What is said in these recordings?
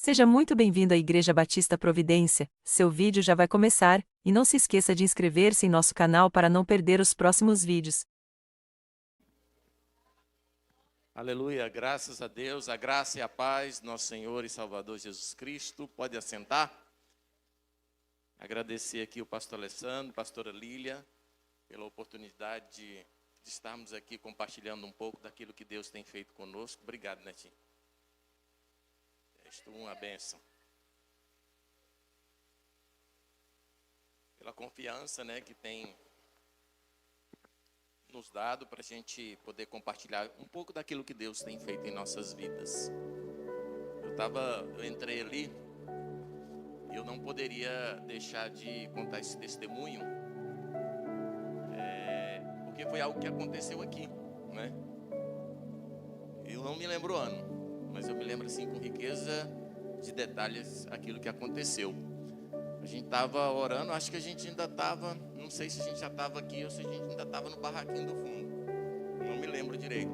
Seja muito bem-vindo à Igreja Batista Providência. Seu vídeo já vai começar, e não se esqueça de inscrever-se em nosso canal para não perder os próximos vídeos. Aleluia, graças a Deus, a graça e a paz, nosso Senhor e Salvador Jesus Cristo. Pode assentar. Agradecer aqui o pastor Alessandro, pastora Lília, pela oportunidade de estarmos aqui compartilhando um pouco daquilo que Deus tem feito conosco. Obrigado, Netinho. És uma bênção. Pela confiança, que tem nos dado para a gente poder compartilhar um pouco daquilo que Deus tem feito em nossas vidas. Eu entrei ali e eu não poderia deixar de contar esse testemunho, porque foi algo que aconteceu aqui, né? Eu não me lembro o ano, mas eu me lembro assim com riqueza de detalhes aquilo que aconteceu. A gente estava orando, acho que a gente ainda estava, não sei se a gente já estava aqui ou se a gente ainda estava no barraquinho do fundo. Não me lembro direito.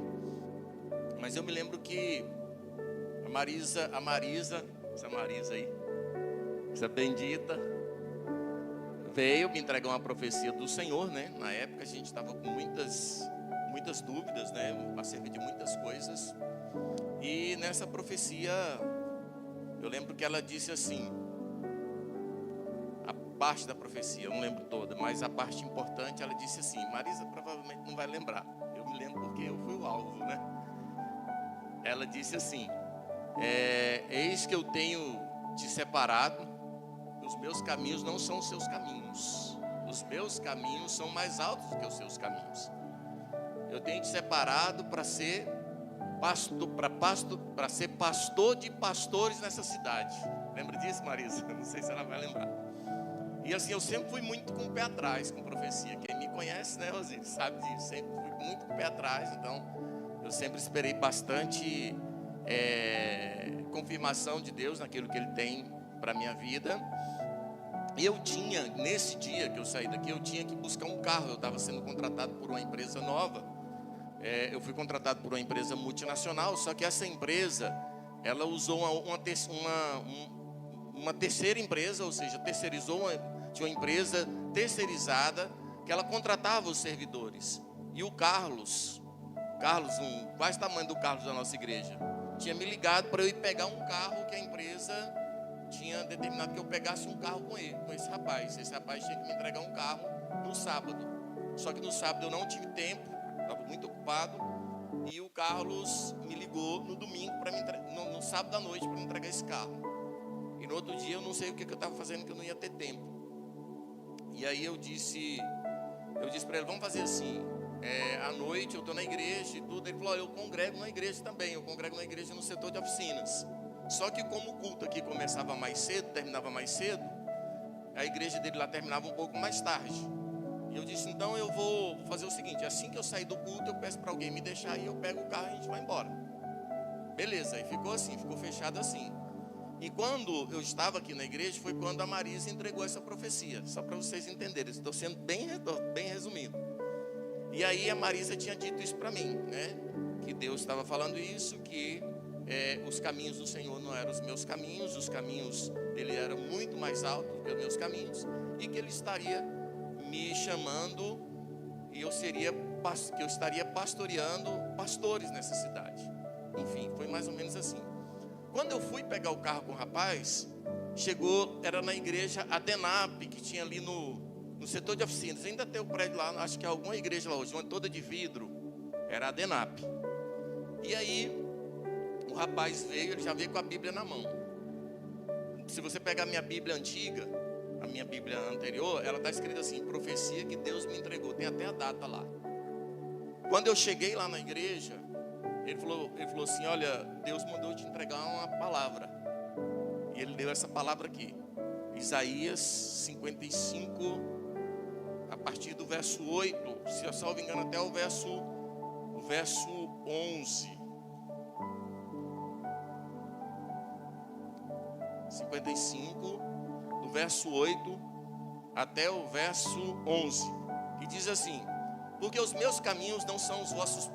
Mas eu me lembro que a Marisa aí, essa bendita, veio me entregar uma profecia do Senhor, né? Na época a gente estava com muitas dúvidas, né? Acerca de muitas coisas. E nessa profecia, eu lembro que ela disse assim, a parte da profecia, eu não lembro toda, mas a parte importante, ela disse assim, Marisa provavelmente não vai lembrar, eu me lembro porque eu fui o alvo, né? Ela disse assim, eis que eu tenho te separado, os meus caminhos não são os seus caminhos, os meus caminhos são mais altos do que os seus caminhos. Eu tenho te separado para ser pastor de pastores nessa cidade. Lembra disso, Marisa? Não sei se ela vai lembrar. E assim, eu sempre fui muito com o pé atrás com profecia. Quem me conhece, né, Rosine, sabe disso. Sempre fui muito com o pé atrás. Então, eu sempre esperei bastante confirmação de Deus naquilo que Ele tem para a minha vida. E eu tinha, nesse dia que eu saí daqui, eu tinha que buscar um carro. Eu estava sendo contratado por uma empresa nova. Eu fui contratado por uma empresa multinacional, só que essa empresa, ela usou uma terceira empresa, ou seja, tinha uma empresa terceirizada, que ela contratava os servidores. E o Carlos, quase o tamanho do Carlos da nossa igreja, tinha me ligado para eu ir pegar um carro que a empresa tinha determinado que eu pegasse um carro com esse rapaz. Esse rapaz tinha que me entregar um carro no sábado. Só que no sábado eu não tive tempo, estava muito ocupado, e o Carlos me ligou no domingo, no sábado à noite, para me entregar esse carro. E no outro dia eu não sei o que eu estava fazendo, que eu não ia ter tempo. E aí eu disse para ele, vamos fazer assim, à noite eu estou na igreja e tudo. Ele falou, eu congrego na igreja também, eu congrego na igreja no setor de oficinas. Só que como o culto aqui começava mais cedo, terminava mais cedo, a igreja dele lá terminava um pouco mais tarde. E eu disse, então eu vou fazer o seguinte, assim que eu sair do culto, eu peço para alguém me deixar aí, eu pego o carro e a gente vai embora. Beleza, e ficou assim, ficou fechado assim. E quando eu estava aqui na igreja, foi quando a Marisa entregou essa profecia. Só para vocês entenderem, estou sendo bem resumido. E aí a Marisa tinha dito isso para mim, né? Que Deus estava falando isso, que os caminhos do Senhor não eram os meus caminhos, os caminhos dele eram muito mais altos do que os meus caminhos, e que ele estaria me chamando e que eu estaria pastoreando pastores nessa cidade. Enfim, foi mais ou menos assim. Quando eu fui pegar o carro com o rapaz, era na igreja Adenap, que tinha ali no setor de oficinas. Ainda tem o prédio lá, acho que é alguma igreja lá hoje, uma toda de vidro, era a Adenap. E aí, o rapaz veio, ele já veio com a Bíblia na mão. Se você pegar a minha Bíblia antiga, a minha Bíblia anterior, ela está escrita assim, profecia que Deus me entregou, tem até a data lá. Quando eu cheguei lá na igreja, ele falou assim, olha, Deus mandou te entregar uma palavra. E ele deu essa palavra aqui, Isaías 55, a partir do verso 8, se eu salvo engano até o verso 11. 55, do verso 8 até o verso 11, que diz assim, porque os meus caminhos não são os vossos,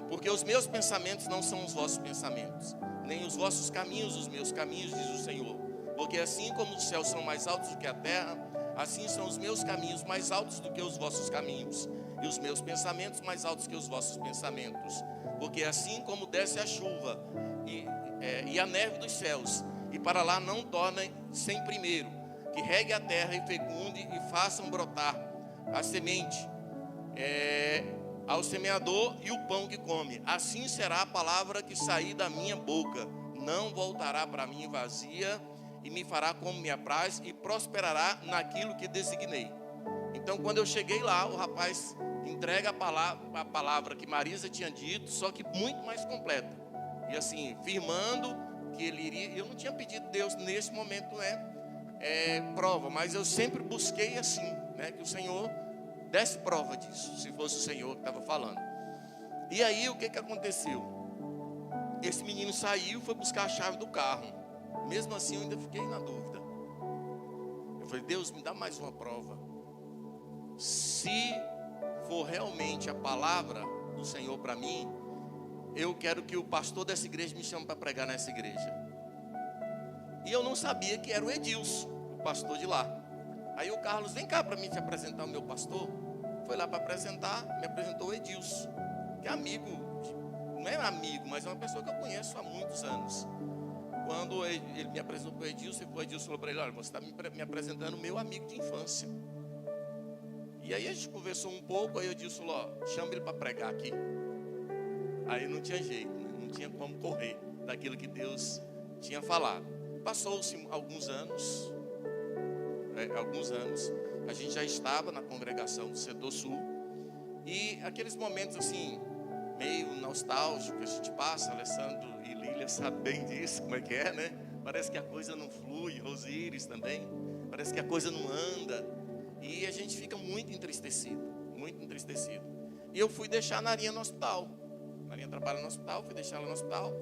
porque os meus pensamentos não são os vossos pensamentos, nem os vossos caminhos os meus caminhos, diz o Senhor. Porque assim como os céus são mais altos do que a terra, assim são os meus caminhos mais altos do que os vossos caminhos, e os meus pensamentos mais altos que os vossos pensamentos. Porque assim como desce a chuva e a neve dos céus, e para lá não tornem sem primeiro, que regue a terra e fecunde e façam brotar a semente ao semeador e o pão que come. Assim será a palavra que sair da minha boca, não voltará para mim vazia, e me fará como me apraz, e prosperará naquilo que designei. Então, quando eu cheguei lá, o rapaz entrega a palavra que Marisa tinha dito, só que muito mais completa. E assim, firmando que ele iria. Eu não tinha pedido a Deus nesse momento, prova, mas eu sempre busquei assim, que o Senhor desse prova disso, se fosse o Senhor que estava falando. E aí, o que aconteceu? Esse menino saiu e foi buscar a chave do carro. Mesmo assim, eu ainda fiquei na dúvida. Eu falei, Deus, me dá mais uma prova. Se for realmente a palavra do Senhor para mim, eu quero que o pastor dessa igreja me chame para pregar nessa igreja. E eu não sabia que era o Edilson, o pastor de lá. Aí o Carlos, vem cá para mim te apresentar o meu pastor. Foi lá para apresentar, me apresentou o Edilson, que é amigo, não é amigo, mas é uma pessoa que eu conheço há muitos anos. Quando ele me apresentou para o Edilson falou para ele, olha, você está me apresentando o meu amigo de infância. E aí a gente conversou um pouco, aí o Edilson falou, chama ele para pregar aqui. Aí não tinha jeito, não tinha como correr daquilo que Deus tinha falado. Passou-se alguns anos, a gente já estava na congregação do Setor Sul, e aqueles momentos assim, meio nostálgico que a gente passa, Alessandro e Lília sabem bem disso, como é que é, né? Parece que a coisa não flui, Rosíris também, parece que a coisa não anda, e a gente fica muito entristecido. E eu fui deixar a Narinha no hospital. A Narinha trabalha no hospital, fui deixar ela no hospital.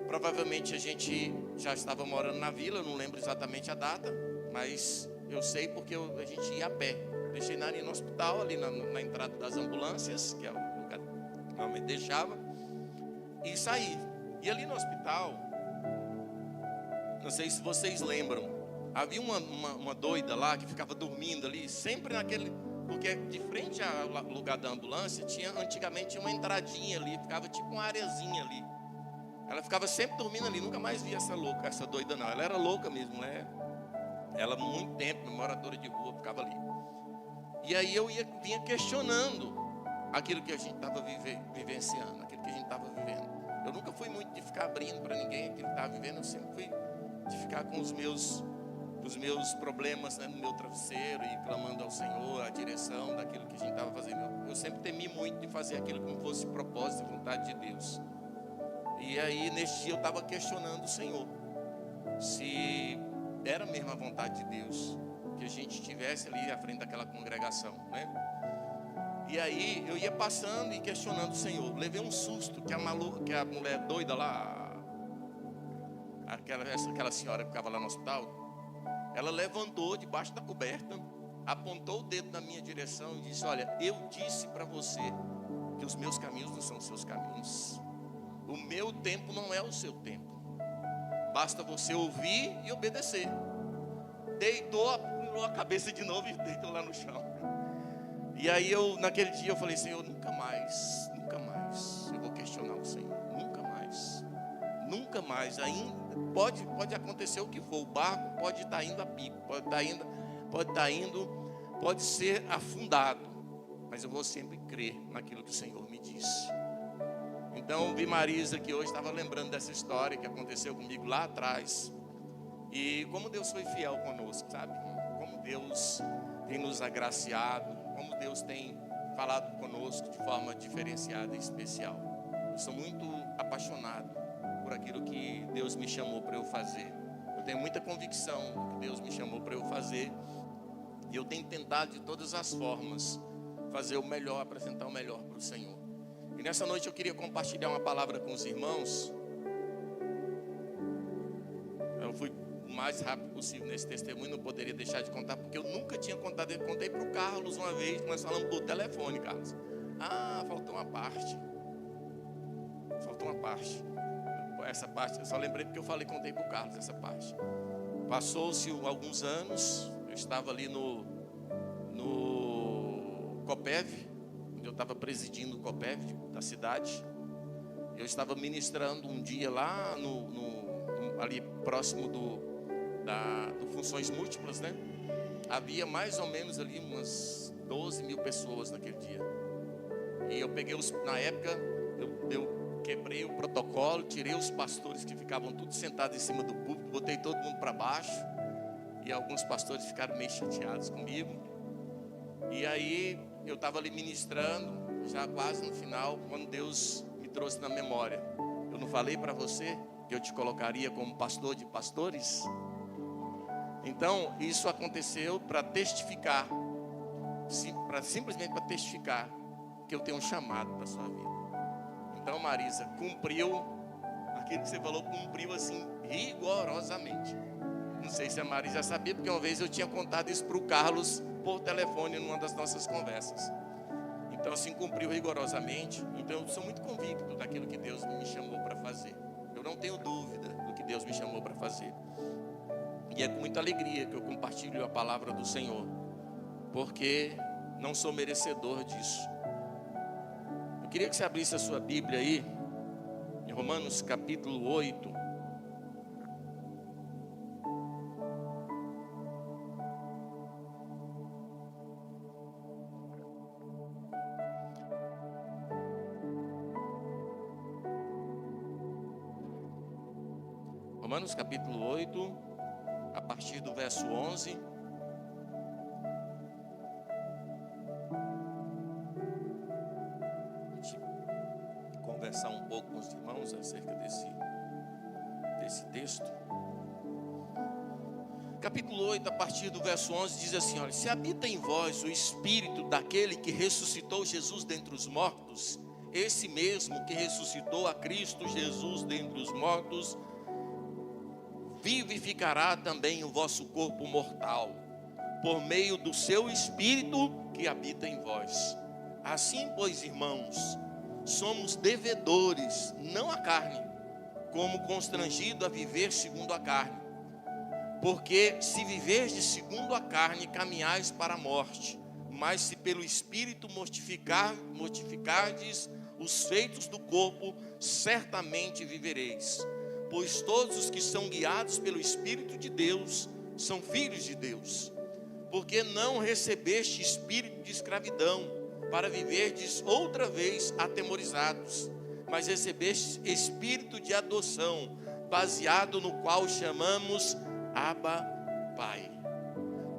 Provavelmente a gente já estava morando na vila, eu não lembro exatamente a data, mas eu sei porque a gente ia a pé. Deixei a Narinha no hospital, ali na entrada das ambulâncias, que é o lugar que normalmente deixava, e saí. E ali no hospital, não sei se vocês lembram, havia uma doida lá que ficava dormindo ali, sempre naquele, porque de frente ao lugar da ambulância antigamente uma entradinha ali, ficava tipo uma areazinha ali. Ela ficava sempre dormindo ali, nunca mais via essa doida não. Ela era louca mesmo, ela há muito tempo, moradora de rua, ficava ali. E aí eu vinha questionando aquilo que a gente estava vivenciando, aquilo que a gente estava vivendo. Eu nunca fui muito de ficar abrindo para ninguém aquilo que estava vivendo, eu sempre fui de ficar com os meus problemas no meu travesseiro e clamando ao Senhor a direção daquilo que a gente estava fazendo. Eu sempre temi muito de fazer aquilo que não fosse propósito e vontade de Deus. E aí neste dia eu estava questionando o Senhor se era mesmo a vontade de Deus que a gente estivesse ali à frente daquela congregação, E aí eu ia passando e questionando o Senhor. Levei um susto que a mulher doida lá, aquela senhora que ficava lá no hospital, ela levantou debaixo da coberta, apontou o dedo na minha direção e disse, olha, eu disse para você que os meus caminhos não são os seus caminhos. O meu tempo não é o seu tempo. Basta você ouvir e obedecer. Deitou, pulou a cabeça de novo e deitou lá no chão. E aí naquele dia eu falei, Senhor, nunca mais eu vou questionar o Senhor. Nunca mais. Ainda pode acontecer o que for. O barco pode estar indo a pico, pode ser afundado. Mas eu vou sempre crer naquilo que o Senhor me disse. Então, vi Marisa que hoje estava lembrando dessa história que aconteceu comigo lá atrás. E como Deus foi fiel conosco, sabe? Como Deus tem nos agraciado, como Deus tem falado conosco de forma diferenciada e especial. Eu sou muito apaixonado por aquilo que Deus me chamou para eu fazer. Eu tenho muita convicção do que Deus me chamou para eu fazer. E eu tenho tentado de todas as formas fazer o melhor, apresentar o melhor para o Senhor. E nessa noite eu queria compartilhar uma palavra com os irmãos. Eu fui o mais rápido possível nesse testemunho, não poderia deixar de contar, porque eu nunca tinha contado. Eu contei para o Carlos uma vez, nós falamos por telefone, Carlos. Faltou uma parte. essa parte, eu só lembrei porque eu contei para o Carlos essa parte. Passou-se alguns anos, eu estava ali no Copeve, onde eu estava presidindo o Copeve da cidade. Eu estava ministrando um dia lá ali próximo do Funções Múltiplas, né? Havia mais ou menos ali umas 12 mil pessoas naquele dia. E eu peguei na época, eu quebrei o protocolo, tirei os pastores que ficavam todos sentados em cima do púlpito, botei todo mundo para baixo. E alguns pastores ficaram meio chateados comigo. E aí eu estava ali ministrando, já quase no final, quando Deus me trouxe na memória. Eu não falei para você que eu te colocaria como pastor de pastores? Então, isso aconteceu para testificar, simplesmente para testificar que eu tenho um chamado para a sua vida. Então, Marisa, cumpriu aquilo que você falou, cumpriu assim, rigorosamente. Não sei se a Marisa já sabia, porque uma vez eu tinha contado isso para o Carlos por telefone numa das nossas conversas. Então, assim, cumpriu rigorosamente. Então, eu sou muito convicto daquilo que Deus me chamou para fazer. Eu não tenho dúvida do que Deus me chamou para fazer. E é com muita alegria que eu compartilho a palavra do Senhor, porque não sou merecedor disso. Eu queria que você abrisse a sua Bíblia aí, em Romanos capítulo 8. Romanos capítulo 8, a partir do verso 11. Conversar um pouco com os irmãos acerca desse texto. Capítulo 8, a partir do verso 11, diz assim: olha, se habita em vós o Espírito daquele que ressuscitou Jesus dentre os mortos, esse mesmo que ressuscitou a Cristo Jesus dentre os mortos, vivificará também o vosso corpo mortal, por meio do seu Espírito que habita em vós. Assim, pois, irmãos, somos devedores, não à carne, como constrangido a viver segundo a carne. Porque se viverdes segundo a carne, caminhais para a morte. Mas se pelo Espírito mortificardes os feitos do corpo, certamente vivereis. Pois todos os que são guiados pelo Espírito de Deus são filhos de Deus. Porque não recebeste espírito de escravidão, para viverdes outra vez atemorizados, mas recebeste espírito de adoção, baseado no qual chamamos Abba, Pai.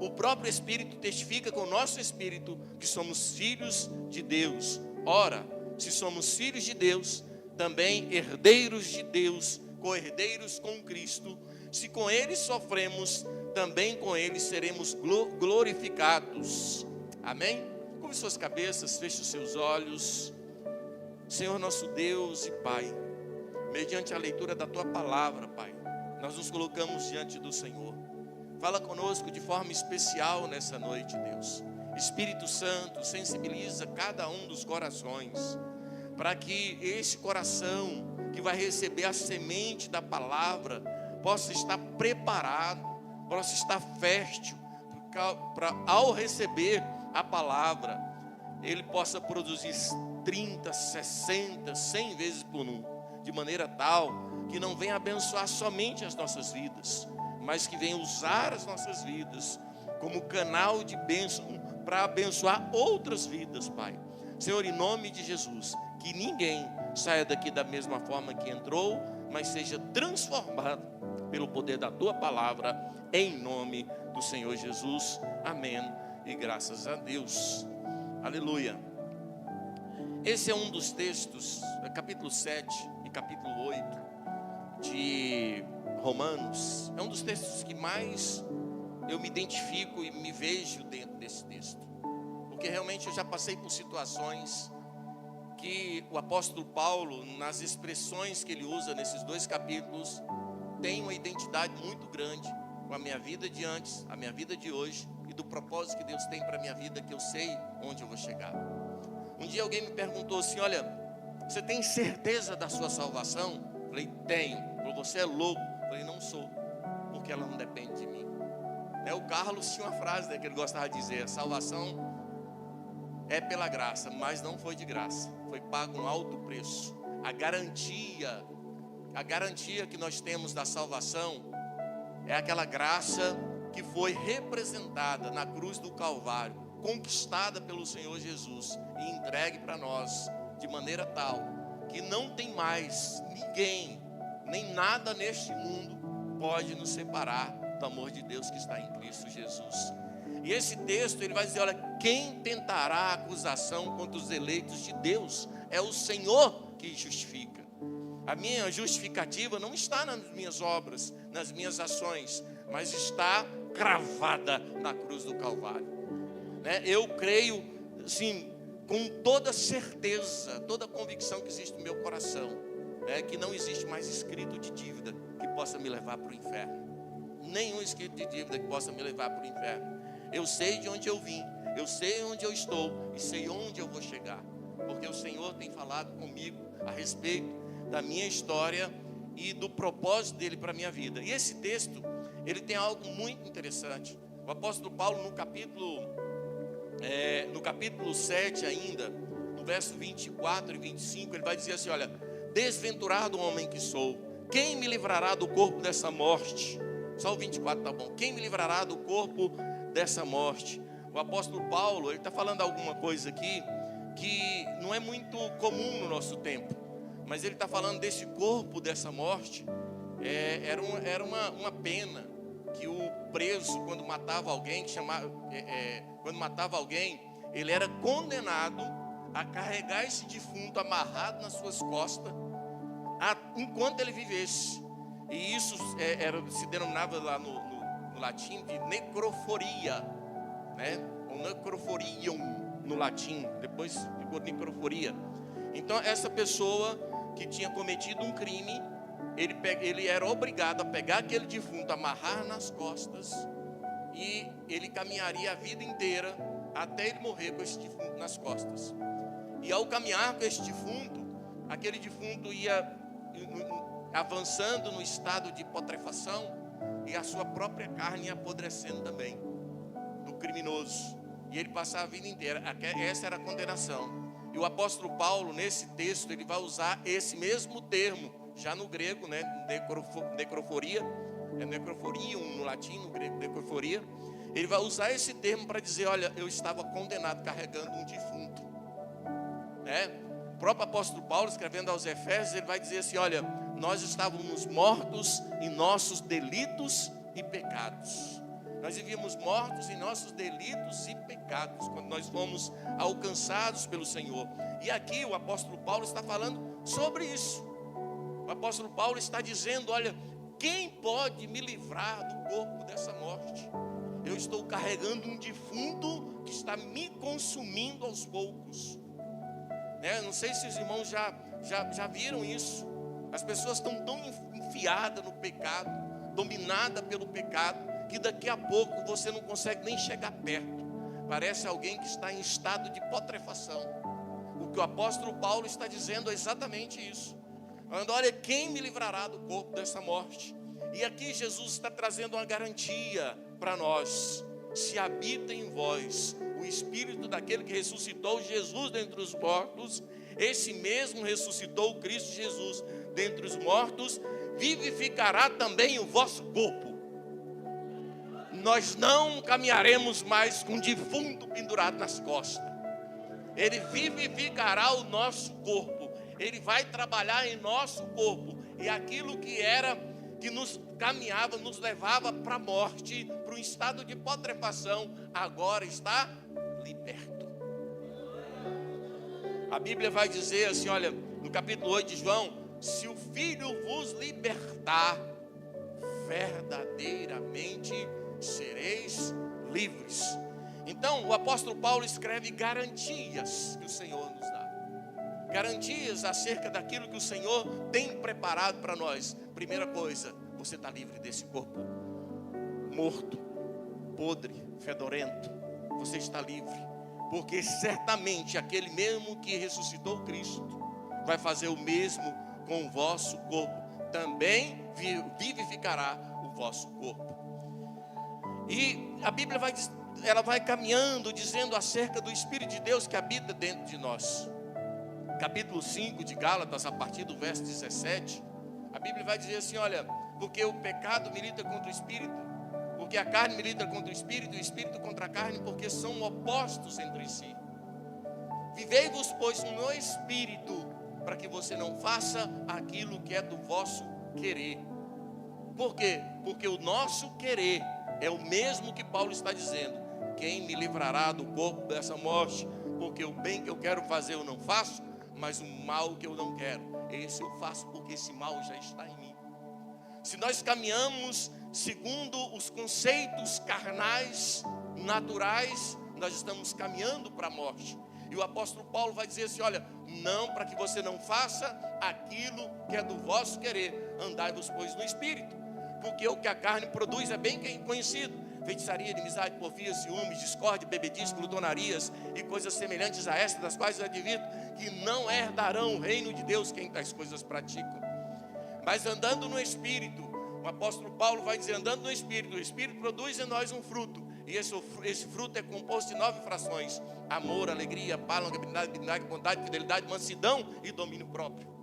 O próprio Espírito testifica com o nosso espírito que somos filhos de Deus. Ora, se somos filhos de Deus, também herdeiros de Deus, co-herdeiros com Cristo. Se com Ele sofremos, também com Ele seremos glorificados. Amém? Curve suas cabeças, feche os seus olhos. Senhor nosso Deus e Pai, mediante a leitura da Tua palavra, Pai, nós nos colocamos diante do Senhor. Fala conosco de forma especial nessa noite, Deus. Espírito Santo, sensibiliza cada um dos corações, para que esse coração que vai receber a semente da palavra possa estar preparado, possa estar fértil, para ao receber a palavra, ele possa produzir 30, 60, 100 vezes por um, de maneira tal que não venha abençoar somente as nossas vidas, mas que venha usar as nossas vidas como canal de bênção para abençoar outras vidas, Pai. Senhor, em nome de Jesus, que ninguém saia daqui da mesma forma que entrou, mas seja transformado pelo poder da Tua palavra, em nome do Senhor Jesus. Amém. E graças a Deus. Aleluia. Esse é um dos textos, capítulo 7 e capítulo 8 de Romanos. É um dos textos que mais eu me identifico e me vejo dentro desse texto. Porque realmente eu já passei por situações que o apóstolo Paulo, nas expressões que ele usa nesses dois capítulos, tem uma identidade muito grande com a minha vida de antes, a minha vida de hoje e do propósito que Deus tem para a minha vida, que eu sei onde eu vou chegar. Um dia alguém me perguntou assim: olha, você tem certeza da sua salvação? Falei, tenho. Falei, você é louco? Falei, não sou, porque ela não depende de mim. O Carlos tinha uma frase, que ele gostava de dizer: a salvação é pela graça, mas não foi de graça, foi pago um alto preço. A garantia que nós temos da salvação é aquela graça que foi representada na cruz do Calvário, conquistada pelo Senhor Jesus e entregue para nós de maneira tal que não tem mais ninguém, nem nada neste mundo pode nos separar do amor de Deus que está em Cristo Jesus. E esse texto ele vai dizer, olha, quem tentará acusação contra os eleitos de Deus? É o Senhor que justifica. A minha justificativa não está nas minhas obras, nas minhas ações, mas está cravada na cruz do Calvário. Eu creio, assim, com toda certeza, toda convicção que existe no meu coração, que não existe mais escrito de dívida que possa me levar para o inferno. Nenhum escrito de dívida que possa me levar para o inferno. Eu sei de onde eu vim, eu sei onde eu estou e sei onde eu vou chegar, porque o Senhor tem falado comigo a respeito da minha história e do propósito dele para a minha vida. E esse texto, ele tem algo muito interessante. O apóstolo Paulo, no capítulo 7 ainda, no verso 24 e 25, ele vai dizer assim, olha, desventurado homem que sou, quem me livrará do corpo dessa morte? Só o 24 tá bom. Quem me livrará do corpo dessa morte? O apóstolo Paulo, ele está falando alguma coisa aqui que não é muito comum no nosso tempo, mas ele está falando desse corpo dessa morte. Era uma pena que o preso, quando matava alguém, quando matava alguém, ele era condenado a carregar esse defunto amarrado nas suas costas enquanto ele vivesse. E isso se denominava lá no latim de necroforia, ou necroforium no latim, depois ficou necroforia. Então essa pessoa que tinha cometido um crime, ele era obrigado a pegar aquele defunto, amarrar nas costas, e ele caminharia a vida inteira até ele morrer com esse defunto nas costas. E ao caminhar com esse defunto, aquele defunto ia avançando no estado de putrefação e a sua própria carne ia apodrecendo também do criminoso, e ele passava a vida inteira. Essa era a condenação. E o apóstolo Paulo, nesse texto, ele vai usar esse mesmo termo, já no grego, necroforia, necroforium no latim, no grego necroforia. Ele vai usar esse termo para dizer, olha, eu estava condenado carregando um defunto. O próprio apóstolo Paulo, escrevendo aos Efésios, ele vai dizer assim, olha, nós estávamos mortos em nossos delitos e pecados. Nós vivíamos mortos em nossos delitos e pecados, quando nós fomos alcançados pelo Senhor. E aqui o apóstolo Paulo está falando sobre isso. O apóstolo Paulo está dizendo, olha, quem pode me livrar do corpo dessa morte? Eu estou carregando um defunto que está me consumindo aos poucos. Não sei se os irmãos já viram isso. As pessoas estão tão enfiadas no pecado, dominada pelo pecado, que daqui a pouco você não consegue nem chegar perto. Parece alguém que está em estado de putrefação. O que o apóstolo Paulo está dizendo é exatamente isso. Falando, olha, quem me livrará do corpo dessa morte? E aqui Jesus está trazendo uma garantia para nós. Se habita em vós o Espírito daquele que ressuscitou Jesus dentre os mortos, esse mesmo ressuscitou Cristo Jesus dentre os mortos, vivificará também o vosso corpo. Nós não caminharemos mais com defunto pendurado nas costas. Ele vivificará o nosso corpo. Ele vai trabalhar em nosso corpo. E aquilo que nos caminhava, nos levava para a morte, para um estado de putrefação, agora está liberto. A Bíblia vai dizer assim, olha, no capítulo 8 de João, se o Filho vos libertar, verdadeiramente sereis livres. Então o apóstolo Paulo escreve garantias que o Senhor nos dá, garantias acerca daquilo que o Senhor tem preparado para nós. Primeira coisa, você está livre desse corpo morto, podre, fedorento. Você está livre, porque certamente aquele mesmo que ressuscitou Cristo vai fazer o mesmo com o vosso corpo também vivificará o vosso corpo. E a Bíblia ela vai caminhando, dizendo acerca do Espírito de Deus que habita dentro de nós. Capítulo 5 de Gálatas, a partir do verso 17, a Bíblia vai dizer assim, olha, porque o pecado milita contra o Espírito, porque a carne milita contra o Espírito, e o Espírito contra a carne, porque são opostos entre si. Vivei-vos, pois, no Espírito, para que você não faça aquilo que é do vosso querer. Por quê? Porque o nosso querer é o mesmo que Paulo está dizendo. Quem me livrará do corpo dessa morte? Porque o bem que eu quero fazer eu não faço, mas o mal que eu não quero, esse eu faço, porque esse mal já está em mim. Se nós caminhamos segundo os conceitos carnais, naturais, nós estamos caminhando para a morte. E o apóstolo Paulo vai dizer assim, olha, não, para que você não faça aquilo que é do vosso querer, andai-vos, pois, no Espírito. Porque o que a carne produz é bem conhecido: feitiçaria, inimizade, porfia, ciúmes, discórdia, bebedice, glutonarias e coisas semelhantes a estas, das quais eu advirto que não herdarão o reino de Deus quem tais coisas praticam. Mas andando no Espírito, o apóstolo Paulo vai dizer, andando no Espírito, o Espírito produz em nós um fruto, e esse fruto é composto de 9 frações: amor, alegria, paz, longanimidade, bondade, fidelidade, mansidão e domínio próprio.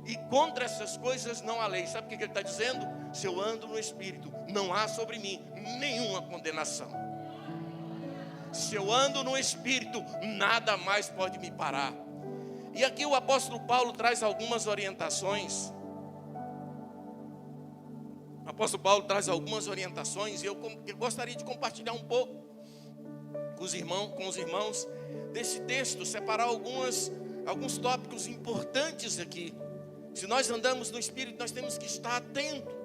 E contra essas coisas não há lei. Sabe o que ele está dizendo? Se eu ando no Espírito, não há sobre mim nenhuma condenação. Se eu ando no Espírito, nada mais pode me parar. E aqui o apóstolo Paulo traz algumas orientações. O apóstolo Paulo traz algumas orientações, e eu gostaria de compartilhar um pouco com os irmãos desse texto, separar alguns tópicos importantes aqui. Se nós andamos no Espírito, nós temos que estar atento.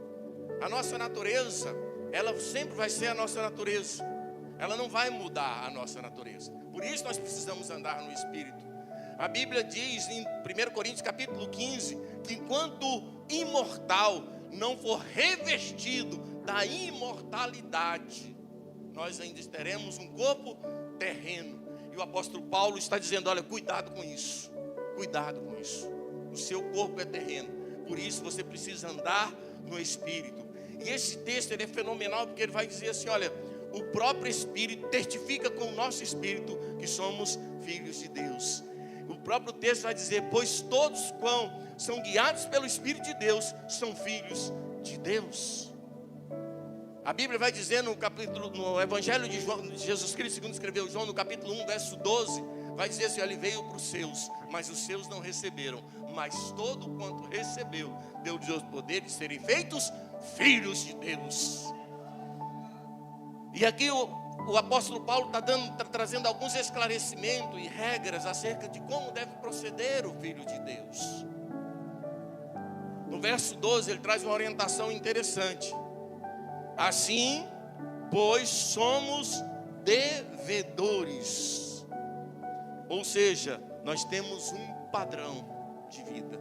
A nossa natureza, ela sempre vai ser a nossa natureza. Ela não vai mudar a nossa natureza. Por isso nós precisamos andar no Espírito. A Bíblia diz em 1 Coríntios capítulo 15, que enquanto imortal não for revestido da imortalidade, nós ainda teremos um corpo terreno. E o apóstolo Paulo está dizendo, olha, cuidado com isso. Cuidado com isso. O seu corpo é terreno. Por isso você precisa andar no Espírito. E esse texto ele é fenomenal, porque ele vai dizer assim, olha, o próprio Espírito testifica com o nosso Espírito que somos filhos de Deus. O próprio texto vai dizer, pois todos quão são guiados pelo Espírito de Deus são filhos de Deus. A Bíblia vai dizer no Evangelho de Jesus Cristo, segundo escreveu João, no capítulo 1, verso 12, vai dizer assim, ele veio para os seus, mas os seus não receberam. Mas todo quanto recebeu, deu-lhes o poder de serem feitos filhos de Deus. E aqui o apóstolo Paulo está trazendo alguns esclarecimentos e regras acerca de como deve proceder o filho de Deus. No verso 12 ele traz uma orientação interessante. Assim, pois somos devedores. Ou seja, nós temos um padrão de vida.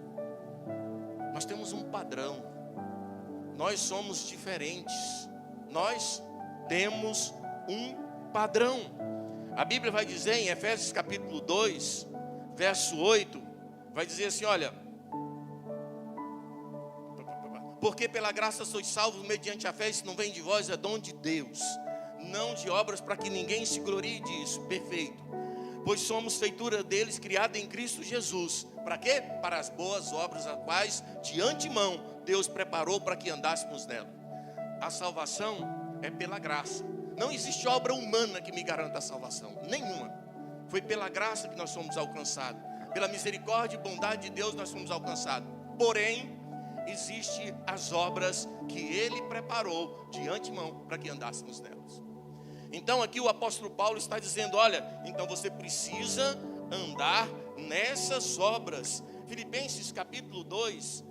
Nós temos um padrão. Nós somos diferentes. Nós temos um padrão. A Bíblia vai dizer em Efésios capítulo 2, verso 8, vai dizer assim, olha, porque pela graça sois salvos mediante a fé, isso não vem de vós, é dom de Deus, não de obras para que ninguém se glorie disso. Perfeito. Pois somos feitura deles, criada em Cristo Jesus. Para quê? Para as boas obras, as quais de antemão Deus preparou para que andássemos nela. A salvação é pela graça. Não existe obra humana que me garanta a salvação, nenhuma. Foi pela graça que nós somos alcançados. Pela misericórdia e bondade de Deus nós somos alcançados. Porém, existem as obras que Ele preparou de antemão para que andássemos nelas. Então aqui o apóstolo Paulo está dizendo, olha, então você precisa andar nessas obras. Filipenses capítulo 2,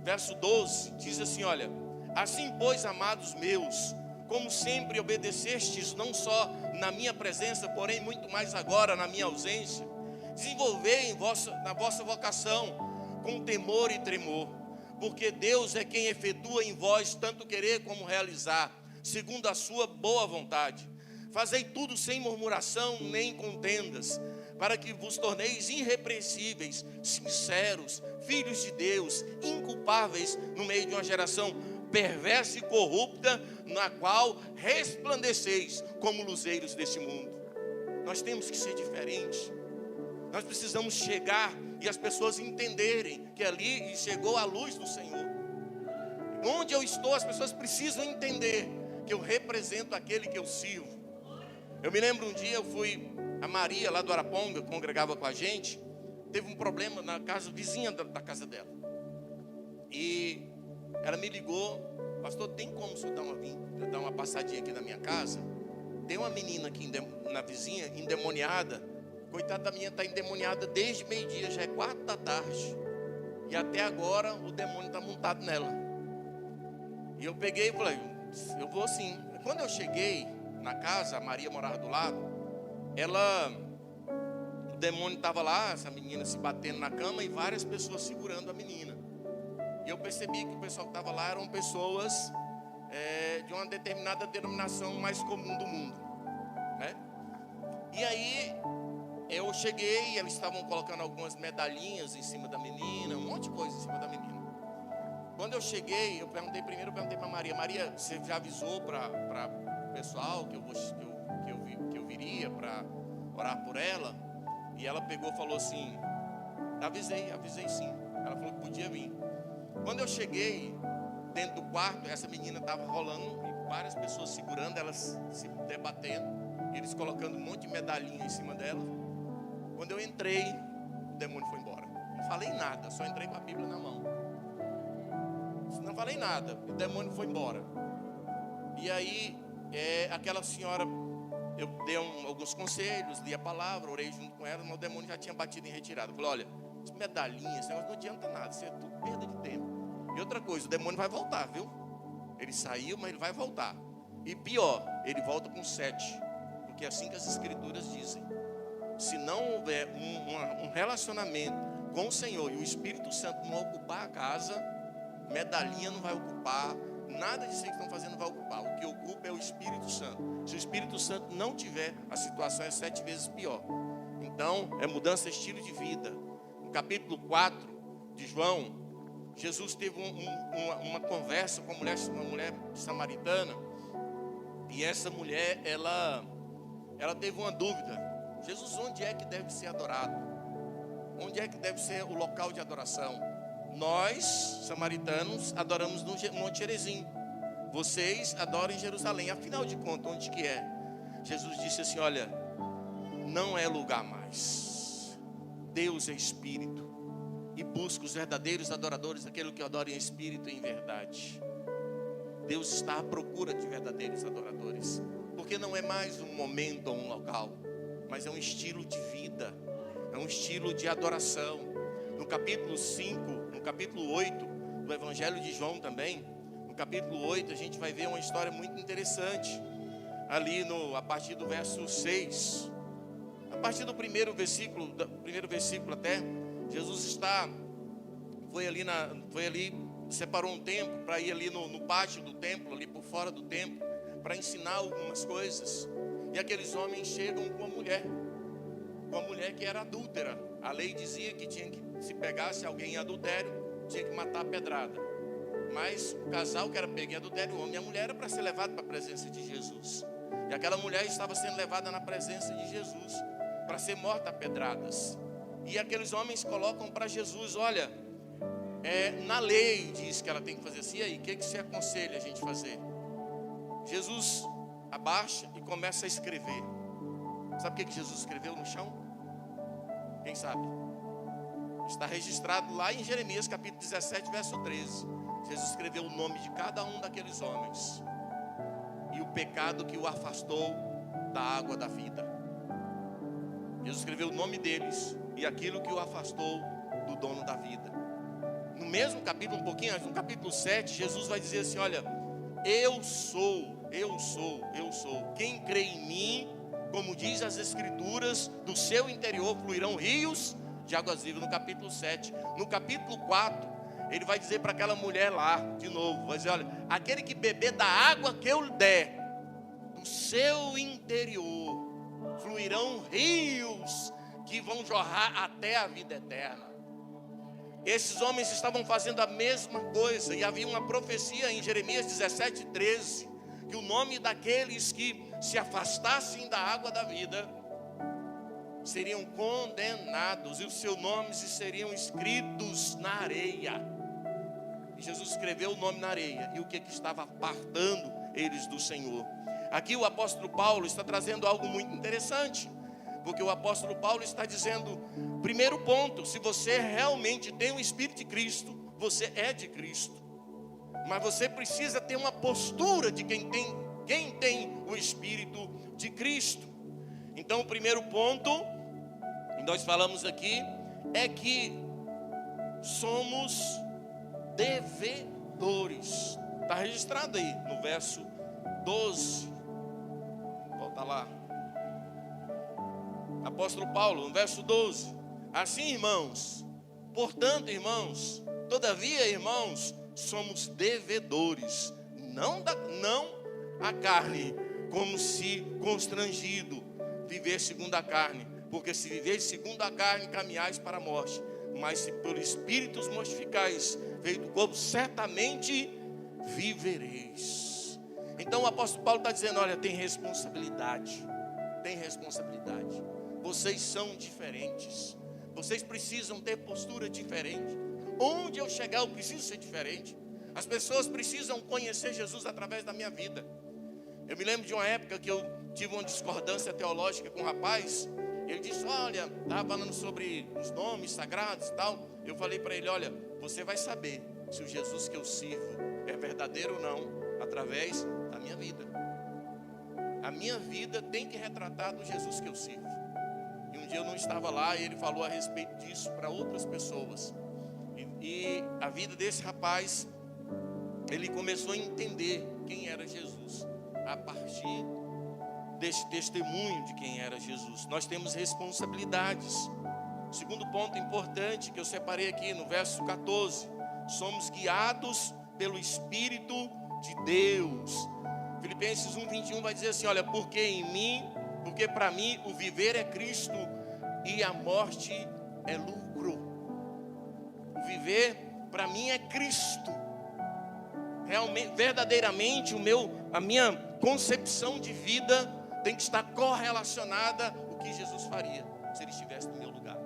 verso 12, diz assim, olha, assim pois, amados meus, como sempre obedecestes, não só na minha presença, porém muito mais agora na minha ausência, desenvolvei na vossa vocação com temor e tremor, porque Deus é quem efetua em vós tanto querer como realizar, segundo a sua boa vontade. Fazei tudo sem murmuração nem contendas, para que vos torneis irrepreensíveis, sinceros, filhos de Deus, inculpáveis no meio de uma geração perversa e corrupta, na qual resplandeceis como luzeiros deste mundo. Nós temos que ser diferentes. Nós precisamos chegar e as pessoas entenderem que ali chegou a luz do Senhor. Onde eu estou, as pessoas precisam entender que eu represento aquele que eu sirvo. Eu me lembro um dia, a Maria lá do Araponga, congregava com a gente, teve um problema na casa vizinha da casa dela. E ela me ligou: pastor, tem como o senhor dar uma passadinha aqui na minha casa? Tem uma menina aqui na vizinha, endemoniada. Coitada da menina, está endemoniada desde meio-dia, já é 4 da tarde. E até agora o demônio está montado nela. E eu peguei e falei: eu vou sim. Quando eu cheguei na casa, a Maria morava do lado, o demônio estava lá, essa menina se batendo na cama e várias pessoas segurando a menina. E eu percebi que o pessoal que estava lá eram pessoas de uma determinada denominação mais comum do mundo, né? E aí eu cheguei e eles estavam colocando algumas medalhinhas em cima da menina, um monte de coisa em cima da menina. Quando eu cheguei, eu perguntei para Maria: Maria, você já avisou para o pessoal que eu viria para orar por ela? E ela pegou e falou assim: avisei sim. Ela falou que podia vir. Quando eu cheguei dentro do quarto, essa menina estava rolando e várias pessoas segurando, elas se debatendo, eles colocando um monte de medalhinha em cima dela. Quando eu entrei, o demônio foi embora. Não falei nada, só entrei com a Bíblia na mão. Não falei nada, o demônio foi embora. E aí, aquela senhora, eu dei alguns conselhos, li a palavra, orei junto com ela, mas o demônio já tinha batido em retirada. Eu falei: olha, as medalhinhas, esse negócio não adianta nada, isso é tudo perda de tempo. E outra coisa, o demônio vai voltar, viu? Ele saiu, mas ele vai voltar. E pior, ele volta com 7, porque é assim que as escrituras dizem. Se não houver um relacionamento com o Senhor e o Espírito Santo não ocupar a casa, medalhinha não vai ocupar, nada disso que estão fazendo vai ocupar. O que ocupa é o Espírito Santo. Se o Espírito Santo não tiver, a situação é 7 vezes pior. Então, é mudança de estilo de vida. No capítulo 4 de João, Jesus teve uma conversa com uma mulher samaritana. E essa mulher, ela teve uma dúvida: Jesus, onde é que deve ser adorado? Onde é que deve ser o local de adoração? Nós, samaritanos, adoramos no Monte Gerizim. Vocês adoram em Jerusalém. Afinal de contas, onde que é? Jesus disse assim: olha, não é lugar mais. Deus é Espírito e busca os verdadeiros adoradores, aquele que adora em Espírito e em verdade. Deus está à procura de verdadeiros adoradores, porque não é mais um momento ou um local, mas é um estilo de vida, é um estilo de adoração. No capítulo 5, no capítulo 8 do Evangelho de João também, no capítulo 8 a gente vai ver uma história muito interessante. Ali a partir do verso 6, a partir do primeiro versículo até, Jesus foi ali, separou um tempo para ir ali no pátio do templo, ali por fora do templo, para ensinar algumas coisas. E aqueles homens chegam com uma mulher que era adúltera. A lei dizia que tinha que, se pegasse alguém em adultério, tinha que matar a pedrada. Mas o casal que era pego em adultério, o homem e a mulher, era para ser levado para a presença de Jesus. E aquela mulher estava sendo levada na presença de Jesus para ser morta a pedradas. E aqueles homens colocam para Jesus: olha, na lei diz que ela tem que fazer assim. E aí, o que você aconselha a gente fazer? Jesus abaixa e começa a escrever. Sabe o que Jesus escreveu no chão? Quem sabe? Está registrado lá em Jeremias capítulo 17, verso 13. Jesus escreveu o nome de cada um daqueles homens e o pecado que o afastou da água da vida. Jesus escreveu o nome deles e aquilo que o afastou do dono da vida. No mesmo capítulo, um pouquinho antes, no capítulo 7, Jesus vai dizer assim: olha, eu sou. Quem crê em mim, como diz as escrituras, do seu interior fluirão rios de águas vivas. No capítulo 7. No capítulo 4, ele vai dizer para aquela mulher lá, de novo, vai dizer: olha, aquele que beber da água que eu lhe der, do seu interior fluirão rios que vão jorrar até a vida eterna. Esses homens estavam fazendo a mesma coisa, e havia uma profecia em Jeremias 17:13, que o nome daqueles que se afastassem da água da vida seriam condenados, e os seus nomes seriam escritos na areia. E Jesus escreveu o nome na areia, e o que estava apartando eles do Senhor? Aqui o apóstolo Paulo está trazendo algo muito interessante, porque o apóstolo Paulo está dizendo, primeiro ponto, se você realmente tem o Espírito de Cristo, você é de Cristo. Mas você precisa ter uma postura de quem tem o Espírito de Cristo. Então o primeiro ponto, e nós falamos aqui, é que somos devedores. Está registrado aí no verso 12. Volta lá. Apóstolo Paulo, no verso 12. Assim, irmãos, portanto, irmãos, todavia, irmãos, somos devedores, não a carne, como se constrangido viver segundo a carne, porque se viver segundo a carne, caminhais para a morte, mas se por Espírito os mortificais, feito do corpo, certamente vivereis. Então o apóstolo Paulo está dizendo, olha, tem responsabilidade, vocês são diferentes, vocês precisam ter postura diferente. Onde eu chegar eu preciso ser diferente. As pessoas precisam conhecer Jesus através da minha vida. Eu me lembro de uma época que eu tive uma discordância teológica com um rapaz. Ele disse, olha, estava falando sobre os nomes sagrados e tal. Eu falei para ele, olha, você vai saber se o Jesus que eu sirvo é verdadeiro ou não, através da minha vida. A minha vida tem que retratar do Jesus que eu sirvo. E um dia eu não estava lá e ele falou a respeito disso para outras pessoas. E a vida desse rapaz, ele começou a entender quem era Jesus a partir desse testemunho de quem era Jesus. Nós temos responsabilidades. Segundo ponto importante que eu separei aqui no verso 14, somos guiados pelo Espírito de Deus. Filipenses 1:21 vai dizer assim, olha, porque para mim o viver é Cristo e a morte é lucro. O viver para mim é Cristo. Realmente, verdadeiramente a minha concepção de vida tem que estar correlacionada ao que Jesus faria se ele estivesse no meu lugar.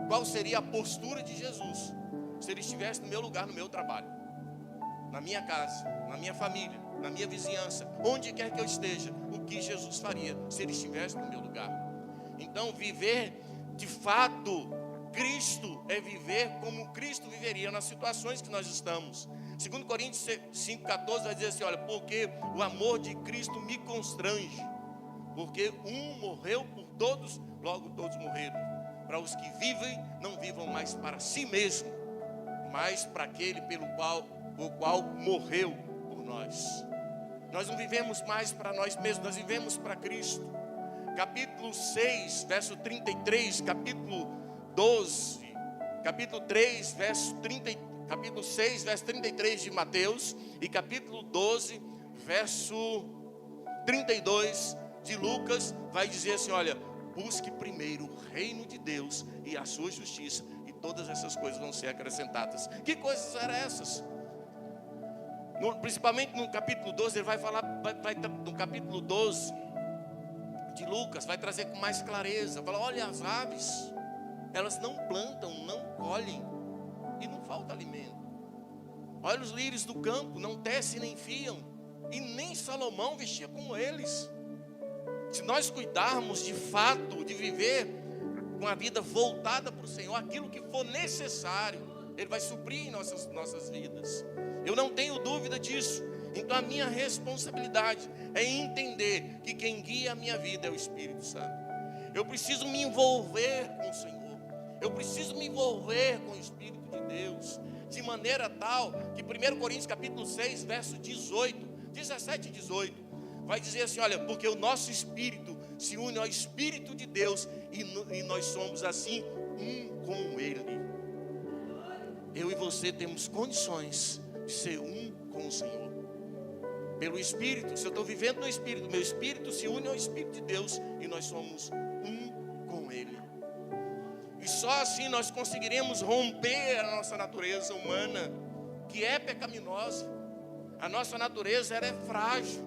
Qual seria a postura de Jesus se ele estivesse no meu lugar, no meu trabalho, na minha casa, na minha família, na minha vizinhança, onde quer que eu esteja, o que Jesus faria se ele estivesse no meu lugar? Então viver de fato Cristo é viver como Cristo viveria nas situações que nós estamos. 2 Coríntios 5,14 vai dizer assim, olha, porque o amor de Cristo me constrange, porque um morreu por todos, logo todos morreram. Para os que vivem, não vivam mais para si mesmo, mas para aquele o qual morreu por nós. Nós não vivemos mais para nós mesmos, nós vivemos para Cristo. Capítulo 6, verso 33, capítulo 12, capítulo 3, verso 30, capítulo 6, verso 33 de Mateus, e capítulo 12, verso 32 de Lucas, vai dizer assim, olha, busque primeiro o reino de Deus e a sua justiça, e todas essas coisas vão ser acrescentadas. Que coisas eram essas? Principalmente no capítulo 12, ele vai falar, no capítulo 12 de Lucas, vai trazer com mais clareza, fala, olha as aves, elas não plantam, não colhem, e não falta alimento. Olha os lírios do campo, não tecem nem fiam, e nem Salomão vestia como eles. Se nós cuidarmos de fato de viver com a vida voltada para o Senhor, aquilo que for necessário, Ele vai suprir em nossas vidas. Eu não tenho dúvida disso. Então a minha responsabilidade é entender que quem guia a minha vida é o Espírito Santo. Eu preciso me envolver com o Senhor. Eu preciso me envolver com o Espírito de Deus, de maneira tal que 1 Coríntios capítulo 6, verso 17 e 18, vai dizer assim, olha, porque o nosso espírito se une ao Espírito de Deus e nós somos assim um com Ele. Eu e você temos condições de ser um com o Senhor. Pelo Espírito, se eu estou vivendo no Espírito, meu Espírito se une ao Espírito de Deus e nós somos um com Ele. E só assim nós conseguiremos romper a nossa natureza humana, que é pecaminosa. A nossa natureza ela é frágil.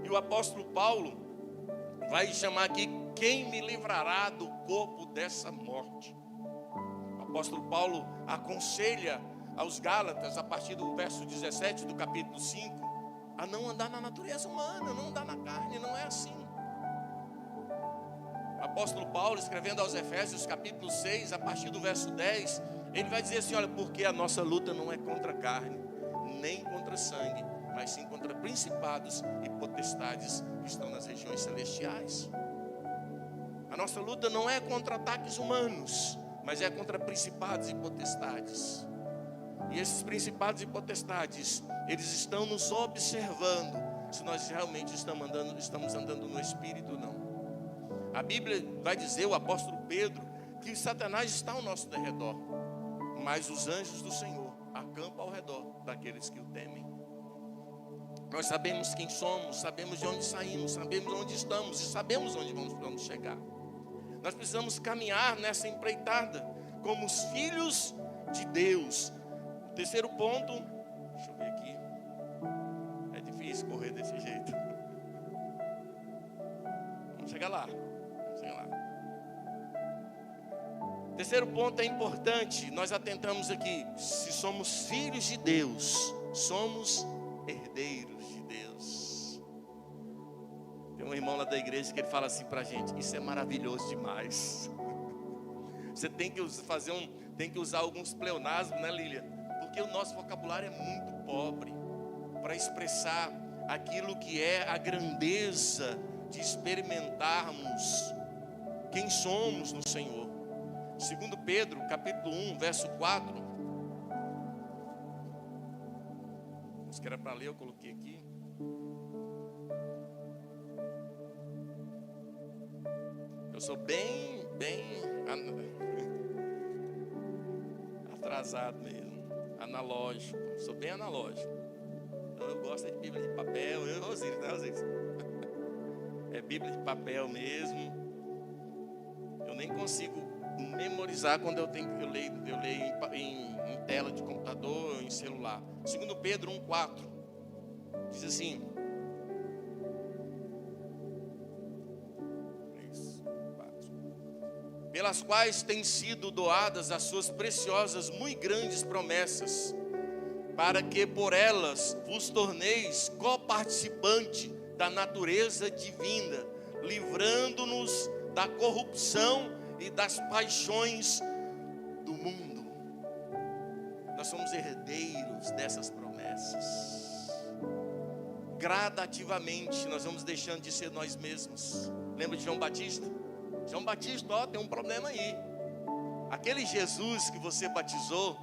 E o apóstolo Paulo vai chamar aqui: quem me livrará do corpo dessa morte? O apóstolo Paulo aconselha aos Gálatas, a partir do verso 17 do capítulo 5, a não andar na natureza humana, não andar na carne. Não é assim. O apóstolo Paulo, escrevendo aos Efésios, capítulo 6, a partir do verso 10, ele vai dizer assim: olha, porque a nossa luta não é contra a carne, nem contra sangue, mas sim contra principados e potestades que estão nas regiões celestiais. A nossa luta não é contra ataques humanos, mas é contra principados e potestades. E esses principados e potestades, eles estão nos observando se nós realmente estamos andando no Espírito ou não. A Bíblia vai dizer, o apóstolo Pedro, que Satanás está ao nosso derredor, mas os anjos do Senhor acampam ao redor daqueles que o temem. Nós sabemos quem somos, sabemos de onde saímos, sabemos onde estamos e sabemos onde vamos chegar. Nós precisamos caminhar nessa empreitada como os filhos de Deus. O terceiro ponto, deixa eu ver aqui, é difícil correr desse jeito. Vamos chegar lá. Terceiro ponto é importante, nós atentamos aqui: se somos filhos de Deus, somos herdeiros de Deus. Tem um irmão lá da igreja que ele fala assim pra gente: isso é maravilhoso demais. Você tem que usar alguns pleonasmos, né, Lília? Porque o nosso vocabulário é muito pobre para expressar aquilo que é a grandeza de experimentarmos quem somos no Senhor. 2 Pedro, capítulo 1, verso 4. Isso que era para ler, eu coloquei aqui. Eu sou bem atrasado mesmo, analógico. Sou bem analógico. Então eu gosto de Bíblia de papel. É Bíblia de papel mesmo. Eu nem consigo memorizar quando eu leio em tela de computador ou em celular. 2 Pedro 1,4 diz assim: pelas quais têm sido doadas as suas preciosas, muito grandes promessas, para que por elas vos torneis coparticipante da natureza divina, livrando-nos da corrupção e das paixões do mundo. Nós somos herdeiros dessas promessas. Gradativamente nós vamos deixando de ser nós mesmos. Lembra de João Batista? João Batista, tem um problema aí. Aquele Jesus que você batizou,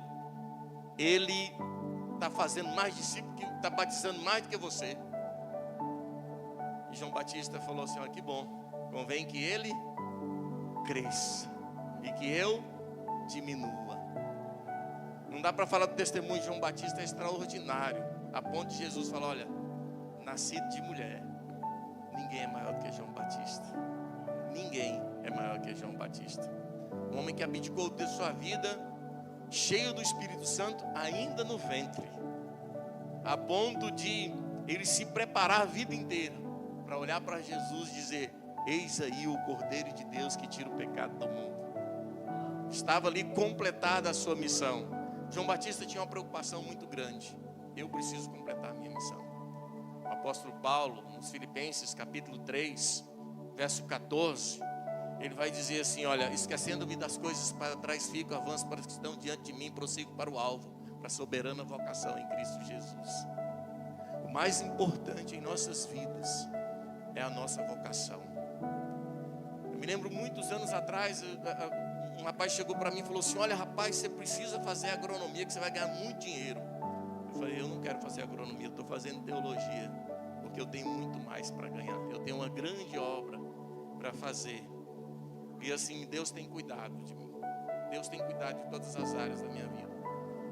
ele está fazendo mais discípulos, está batizando mais do que você. E João Batista falou assim: olha, que bom, convém que ele cresça e que eu diminua. Não dá para falar do testemunho de João Batista, é extraordinário, a ponto de Jesus falar: olha, nascido de mulher, ninguém é maior do que João Batista. Ninguém é maior que João Batista. Um homem que abdicou de sua vida, cheio do Espírito Santo, ainda no ventre, a ponto de ele se preparar a vida inteira para olhar para Jesus e dizer: eis aí o Cordeiro de Deus que tira o pecado do mundo. Estava ali completada a sua missão. João Batista tinha uma preocupação muito grande: eu preciso completar a minha missão. O apóstolo Paulo, nos Filipenses capítulo 3, verso 14, ele vai dizer assim: olha, esquecendo-me das coisas para trás fico, avanço para as que estão diante de mim, prossigo para o alvo, para a soberana vocação em Cristo Jesus. O mais importante em nossas vidas é a nossa vocação. Eu me lembro muitos anos atrás, um rapaz chegou para mim e falou assim: olha, rapaz, você precisa fazer agronomia que você vai ganhar muito dinheiro. Eu falei: eu não quero fazer agronomia, eu estou fazendo teologia, porque eu tenho muito mais para ganhar. Eu tenho uma grande obra para fazer. E assim, Deus tem cuidado de mim. Deus tem cuidado de todas as áreas da minha vida.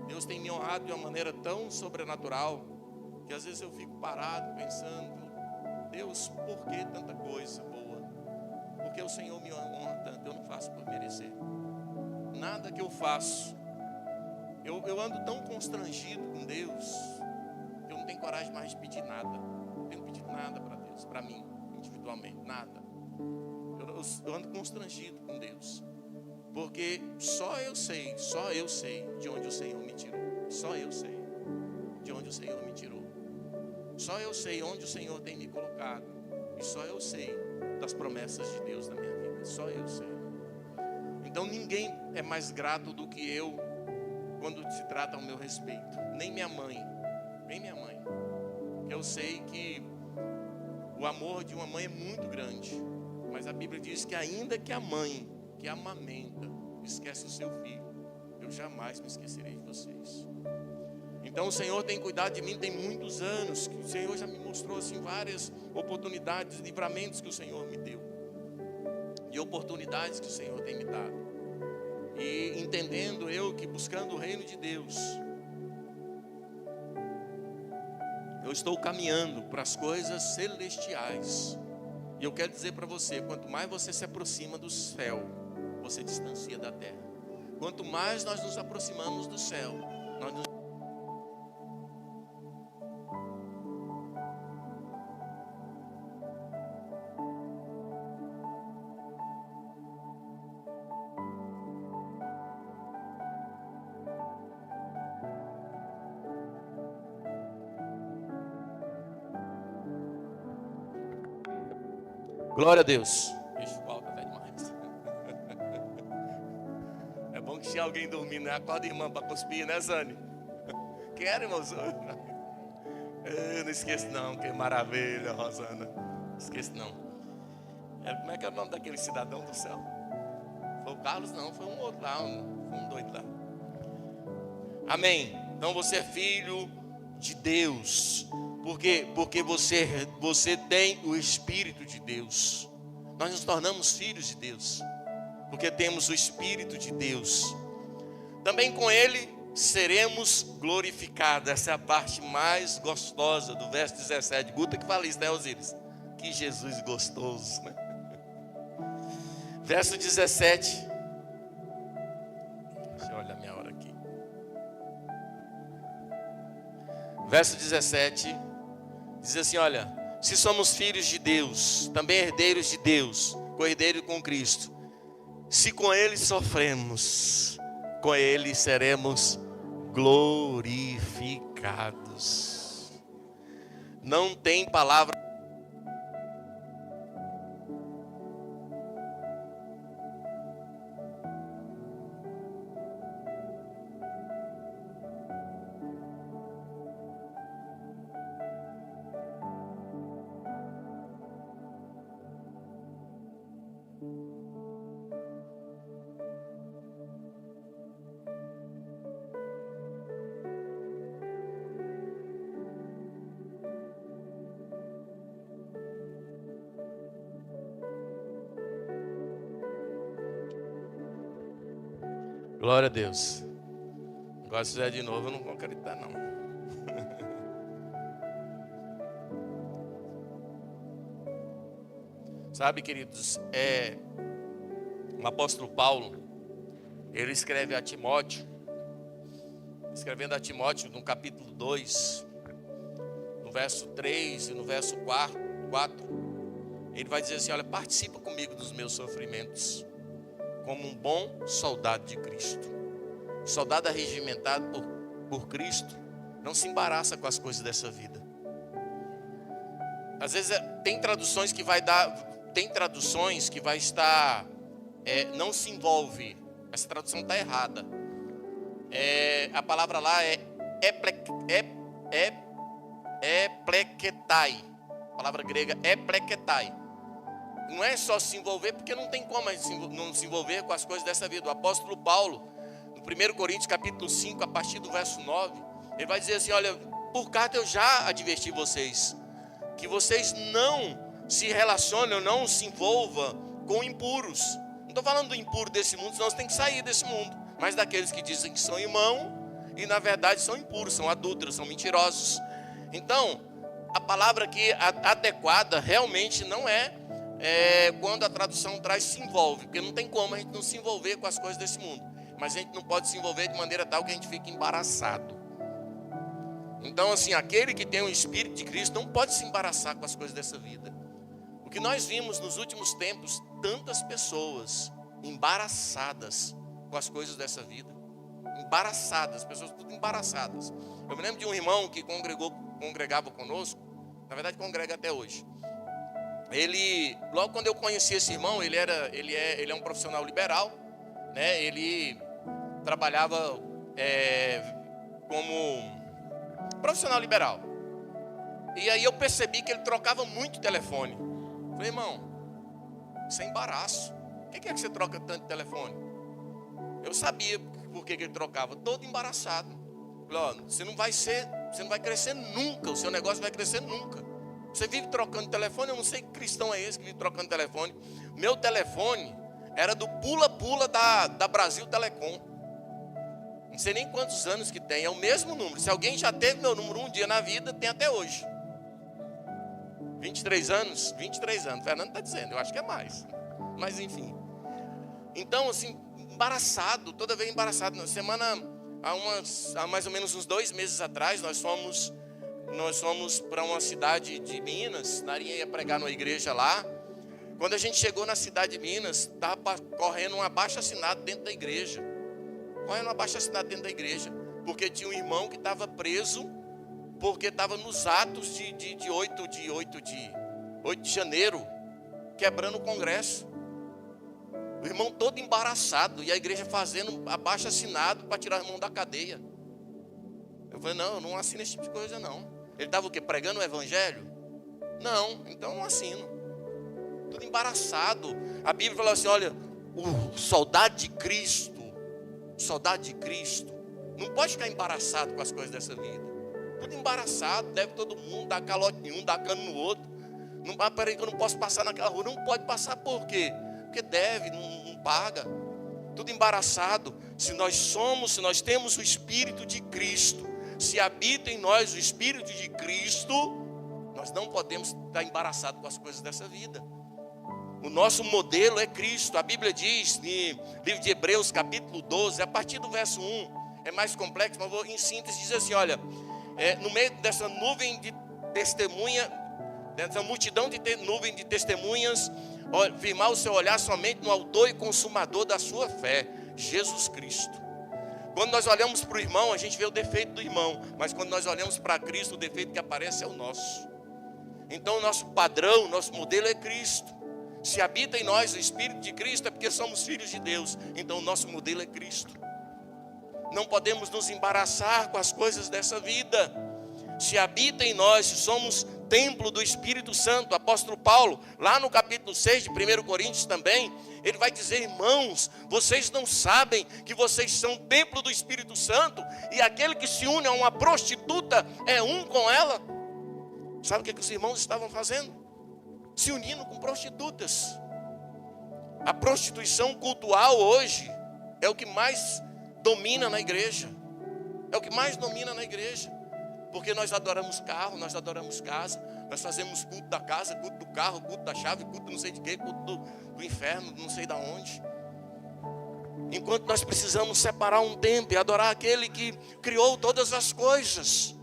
Deus tem me honrado de uma maneira tão sobrenatural, que às vezes eu fico parado pensando: Deus, por que tanta coisa boa? Porque o Senhor me honra tanto. Eu não faço por merecer. nada que eu faço. Eu ando tão constrangido com Deus, que eu não tenho coragem mais de pedir nada. Não tenho pedido nada para Deus, para mim, individualmente, nada. Eu ando constrangido com Deus, porque só eu sei de onde o Senhor me tirou. Só eu sei de onde o Senhor me tirou. Só eu sei onde o Senhor tem me colocado. E só eu sei das promessas de Deus na minha vida. Só eu sei. Então ninguém é mais grato do que eu quando se trata ao meu respeito. Nem minha mãe. Nem minha mãe. Eu sei que o amor de uma mãe é muito grande. Mas a Bíblia diz que ainda que a mãe que amamenta esquece o seu filho, eu jamais me esquecerei de vocês. Então o Senhor tem cuidado de mim, tem muitos anos, que o Senhor já me mostrou assim várias oportunidades, livramentos que o Senhor me deu, e oportunidades que o Senhor tem me dado. E entendendo eu que buscando o reino de Deus, eu estou caminhando para as coisas celestiais. E eu quero dizer para você, quanto mais você se aproxima do céu, você distancia da terra. Quanto mais nós nos aproximamos do céu, nós nos... Glória a Deus. Ixi, falta até demais. É bom que tinha alguém dormindo, né? Acorda, irmã, para cuspir, né, Zane? Quero, irmãos? Eu não esqueço não, que maravilha, Rosana. Não esqueço não. Como é que é o nome daquele cidadão do céu? Foi o Carlos? Não, foi um outro lá, foi um doido lá. Amém. Então você é filho de Deus. Por quê? Porque você tem o Espírito de Deus. Nós nos tornamos filhos de Deus, porque temos o Espírito de Deus. Também com Ele seremos glorificados. Essa é a parte mais gostosa do verso 17. Guta que fala isso, né, Osíris? Que Jesus gostoso, né? Verso 17. Deixa eu olhar minha hora aqui. Verso 17. Diz assim, olha, se somos filhos de Deus, também herdeiros de Deus, co-herdeiros com Cristo. Se com Ele sofremos, com Ele seremos glorificados. Não tem palavra. Glória a Deus. Agora se fizer de novo eu não vou acreditar não. Sabe, queridos, o apóstolo Paulo, ele escreve a Timóteo, escrevendo a Timóteo no capítulo 2, no verso 3 e no verso 4, ele vai dizer assim, olha, participa comigo dos meus sofrimentos, como um bom soldado de Cristo. O soldado arregimentado por Cristo não se embaraça com as coisas dessa vida. Às vezes tem traduções que vai estar não se envolve. Essa tradução está errada. A palavra lá é epleketai. A palavra grega é epleketai. Não é só se envolver, porque não tem como não se envolver com as coisas dessa vida. O apóstolo Paulo, no 1 Coríntios capítulo 5, a partir do verso 9, ele vai dizer assim, olha, por carta eu já adverti vocês, que vocês não se relacionem, não se envolvam com impuros. Não estou falando do impuro desse mundo, senão você tem que sair desse mundo. Mas daqueles que dizem que são irmão e na verdade são impuros, são adúlteros, são mentirosos. Então, a palavra aqui adequada realmente não é quando a tradução traz se envolve, porque não tem como a gente não se envolver com as coisas desse mundo. mas a gente não pode se envolver de maneira tal que a gente fique embaraçado. Então, assim, aquele que tem o Espírito de Cristo não pode se embaraçar com as coisas dessa vida. O que nós vimos nos últimos tempos, tantas pessoas embaraçadas com as coisas dessa vida. Embaraçadas, pessoas tudo embaraçadas. Eu me lembro de um irmão que congregava conosco, na verdade congrega até hoje. Ele, logo quando eu conheci esse irmão, ele é um profissional liberal, né? Ele trabalhava como profissional liberal. E aí eu percebi que ele trocava muito telefone. Falei, irmão, isso é embaraço. Por que é que você troca tanto telefone? Eu sabia por que ele trocava, todo embaraçado. Falei, ó, você não vai crescer nunca, o seu negócio vai crescer nunca. Você vive trocando telefone, eu não sei que cristão é esse que vive trocando telefone. Meu telefone era do pula-pula da Brasil Telecom. Não sei nem quantos anos que tem, é o mesmo número. Se alguém já teve meu número um dia na vida, tem até hoje. 23 anos? 23 anos. Fernando está dizendo, eu acho que é mais. Mas enfim. Então, assim, embaraçado, toda vez embaraçado. Na semana, há mais ou menos uns 2 meses atrás, nós fomos para uma cidade de Minas. Narinha ia pregar numa igreja lá. Quando a gente chegou na cidade de Minas, estava correndo um abaixo-assinado dentro da igreja. Correndo um abaixo-assinado dentro da igreja. Porque tinha um irmão que estava preso, porque estava nos atos de 8 de janeiro, quebrando o Congresso. O irmão todo embaraçado, e a igreja fazendo abaixo-assinado para tirar o irmão da cadeia. Eu falei, não, eu não assino esse tipo de coisa não. Ele estava o quê? Pregando o evangelho? Não, então eu não assino. Tudo embaraçado. A Bíblia fala assim, olha, o soldado de Cristo, não pode ficar embaraçado com as coisas dessa vida. Tudo embaraçado, deve todo mundo, dar calote em um, dar cano no outro. Não, peraí que eu não posso passar naquela rua. Não pode passar por quê? Porque deve, não paga. Tudo embaraçado. Se nós temos o Espírito de Cristo, se habita em nós o Espírito de Cristo, nós não podemos estar embaraçados com as coisas dessa vida. O nosso modelo é Cristo. A Bíblia diz, no livro de Hebreus, capítulo 12, a partir do verso 1, é mais complexo, mas vou em síntese dizer assim, olha, no meio dessa nuvem de testemunha, dessa multidão de nuvem de testemunhas, firmar o seu olhar somente no autor e consumador da sua fé, Jesus Cristo. Quando nós olhamos para o irmão, a gente vê o defeito do irmão, mas quando nós olhamos para Cristo, o defeito que aparece é o nosso. Então o nosso padrão, nosso modelo é Cristo. Se habita em nós o Espírito de Cristo, é porque somos filhos de Deus. Então o nosso modelo é Cristo. Não podemos nos embaraçar com as coisas dessa vida. Se habita em nós, se somos templo do Espírito Santo. O apóstolo Paulo, lá no capítulo 6 de 1 Coríntios também, ele vai dizer, irmãos, vocês não sabem que vocês são templo do Espírito Santo, e aquele que se une a uma prostituta é um com ela. Sabe o que os irmãos estavam fazendo? Se unindo com prostitutas. A prostituição cultural hoje é o que mais domina na igreja. É o que mais domina na igreja. Porque nós adoramos carro, nós adoramos casa, nós fazemos culto da casa, culto do carro, culto da chave, culto não sei de quê, culto do inferno, não sei da onde. Enquanto nós precisamos separar um tempo e adorar aquele que criou todas as coisas.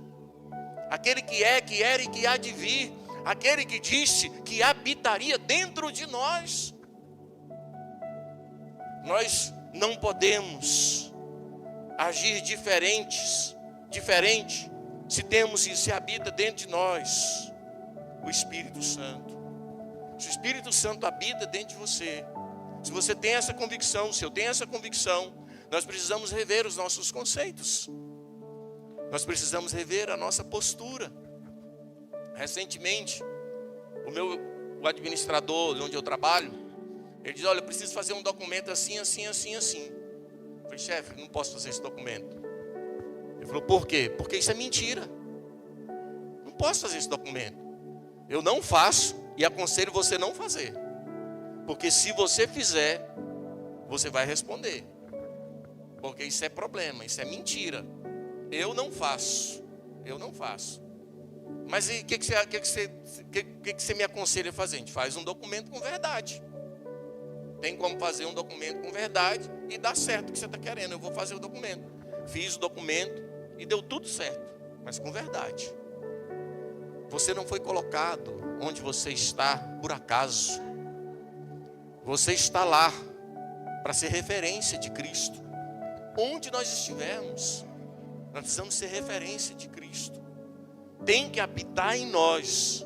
Aquele que é, que era e que há de vir. Aquele que disse que habitaria dentro de nós. Nós não podemos agir diferente se temos e se habita dentro de nós o Espírito Santo. Se o Espírito Santo habita dentro de você, se você tem essa convicção, se eu tenho essa convicção, nós precisamos rever os nossos conceitos. Nós precisamos rever a nossa postura. Recentemente, o administrador de onde eu trabalho, ele diz, olha, eu preciso fazer um documento assim. Eu falei, chefe, não posso fazer esse documento. Ele falou, por quê? Porque isso é mentira. Não posso fazer esse documento. Eu não faço e aconselho você não fazer. Porque se você fizer, você vai responder. Porque isso é problema, isso é mentira. Eu não faço. Mas e o que você me aconselha a fazer? A gente faz um documento com verdade. Tem como fazer um documento com verdade e dá certo o que você está querendo. Eu vou fazer o documento. Fiz o documento e deu tudo certo, mas com verdade. Você não foi colocado onde você está por acaso. Você está lá para ser referência de Cristo. Onde nós estivermos, nós precisamos ser referência de Cristo. Tem que habitar em nós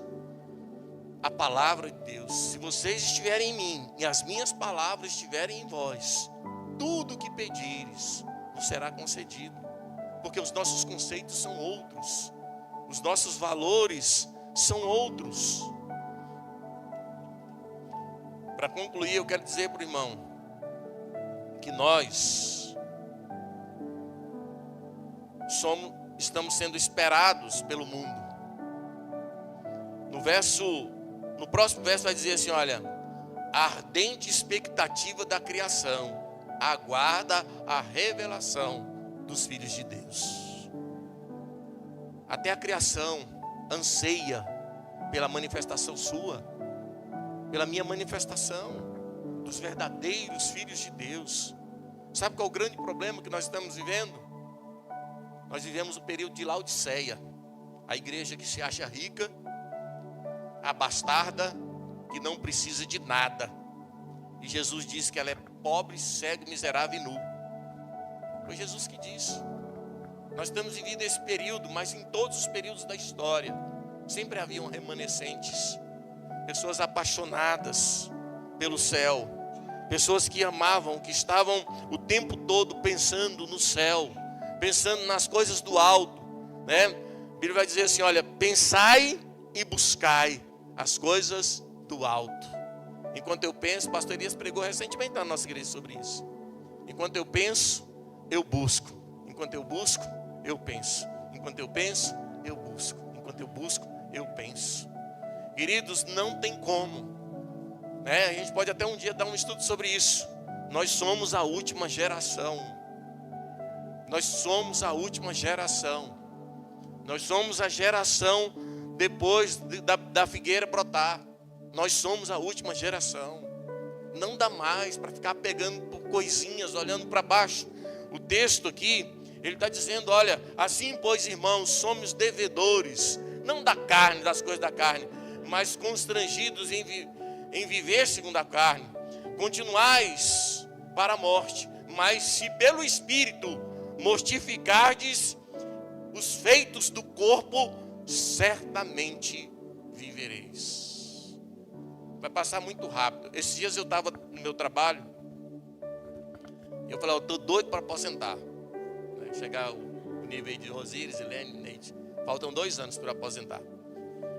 a palavra de Deus. Se vocês estiverem em mim e as minhas palavras estiverem em vós, tudo o que pedires vos será concedido. Porque os nossos conceitos são outros. Os nossos valores são outros. Para concluir, eu quero dizer para o irmão que nós estamos sendo esperados pelo mundo. No próximo verso vai dizer assim, olha, a ardente expectativa da criação aguarda a revelação dos filhos de Deus. Até a criação anseia pela manifestação sua, pela minha manifestação dos verdadeiros filhos de Deus. Sabe qual é o grande problema que nós estamos vivendo? Nós vivemos o período de Laodiceia, a igreja que se acha rica, a bastarda que não precisa de nada. E Jesus disse que ela é pobre, cego, miserável e nu. Foi Jesus que disse. Nós estamos vivendo esse período, mas em todos os períodos da história sempre haviam remanescentes, pessoas apaixonadas pelo céu, pessoas que amavam, que estavam o tempo todo pensando no céu, pensando nas coisas do alto, né? A Bíblia vai dizer assim, olha, pensai e buscai as coisas do alto. Enquanto eu penso, o pastor Elias pregou recentemente na nossa igreja sobre isso. Enquanto eu penso, eu busco. Enquanto eu busco, eu penso. Enquanto eu penso, eu busco. Enquanto eu busco, eu penso. Queridos, não tem como, né? A gente pode até um dia dar um estudo sobre isso. Nós somos a última geração. Nós somos a última geração. Nós somos a geração depois da figueira brotar. Nós somos a última geração. Não dá mais para ficar pegando por coisinhas, olhando para baixo. O texto aqui, ele está dizendo, olha, assim pois irmãos, somos devedores, não da carne, das coisas da carne, mas constrangidos em viver segundo a carne. Continuais para a morte, mas se pelo Espírito mortificardes os feitos do corpo, certamente vivereis. Vai passar muito rápido. Esses dias eu estava no meu trabalho, e eu falei, eu estou doido para aposentar. Chegar o nível aí de Rosíris, Helene, Neide. Faltam 2 anos para aposentar.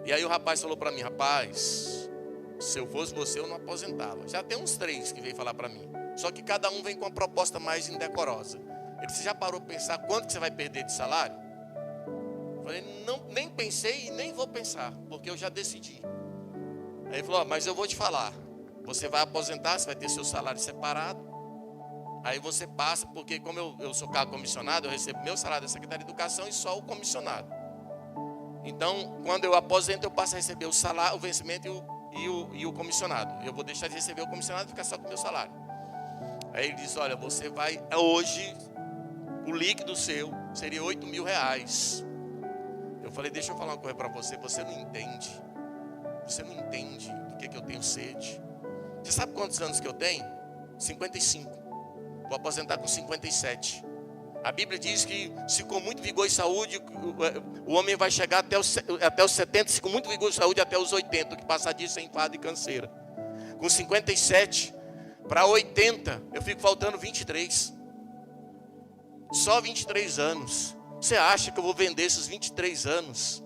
E aí o rapaz falou para mim, rapaz, se eu fosse você eu não aposentava. Já tem uns 3 que veio falar para mim. Só que cada um vem com uma proposta mais indecorosa. Ele disse, já parou para pensar quanto que você vai perder de salário? Eu falei, não, nem pensei e nem vou pensar, porque eu já decidi. Aí ele falou, mas eu vou te falar, você vai aposentar, você vai ter seu salário separado. Aí você passa, porque como eu sou cargo comissionado, eu recebo meu salário da Secretaria de Educação e só o comissionado. Então, quando eu aposento, eu passo a receber o salário, o vencimento e o comissionado. Eu vou deixar de receber o comissionado e ficar só com o meu salário. Aí ele disse, olha, você vai, hoje, o líquido seu seria R$8.000. Eu falei, deixa eu falar uma coisa para você, você não entende. Você não entende do que eu tenho sede. Você sabe quantos anos que eu tenho? 55. Vou aposentar com 57. A Bíblia diz que se com muito vigor e saúde, o homem vai chegar até os 70, se com muito vigor e saúde até os 80, que passar disso é enfado e canseira. Com 57 para 80, eu fico faltando 23. Só 23 anos. Você acha que eu vou vender esses 23 anos?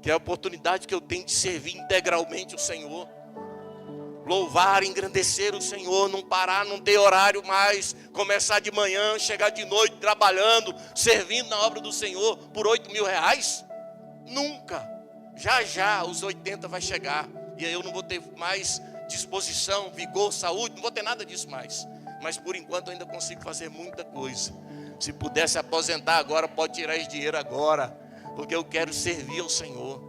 Que é a oportunidade que eu tenho de servir integralmente o Senhor. Louvar, engrandecer o Senhor, não parar, não ter horário mais, começar de manhã, chegar de noite trabalhando, servindo na obra do Senhor por R$8.000? Nunca. Já os 80 vai chegar e aí eu não vou ter mais disposição, vigor, saúde, não vou ter nada disso mais. Mas por enquanto eu ainda consigo fazer muita coisa. Se pudesse aposentar agora, pode tirar esse dinheiro agora, porque eu quero servir ao Senhor.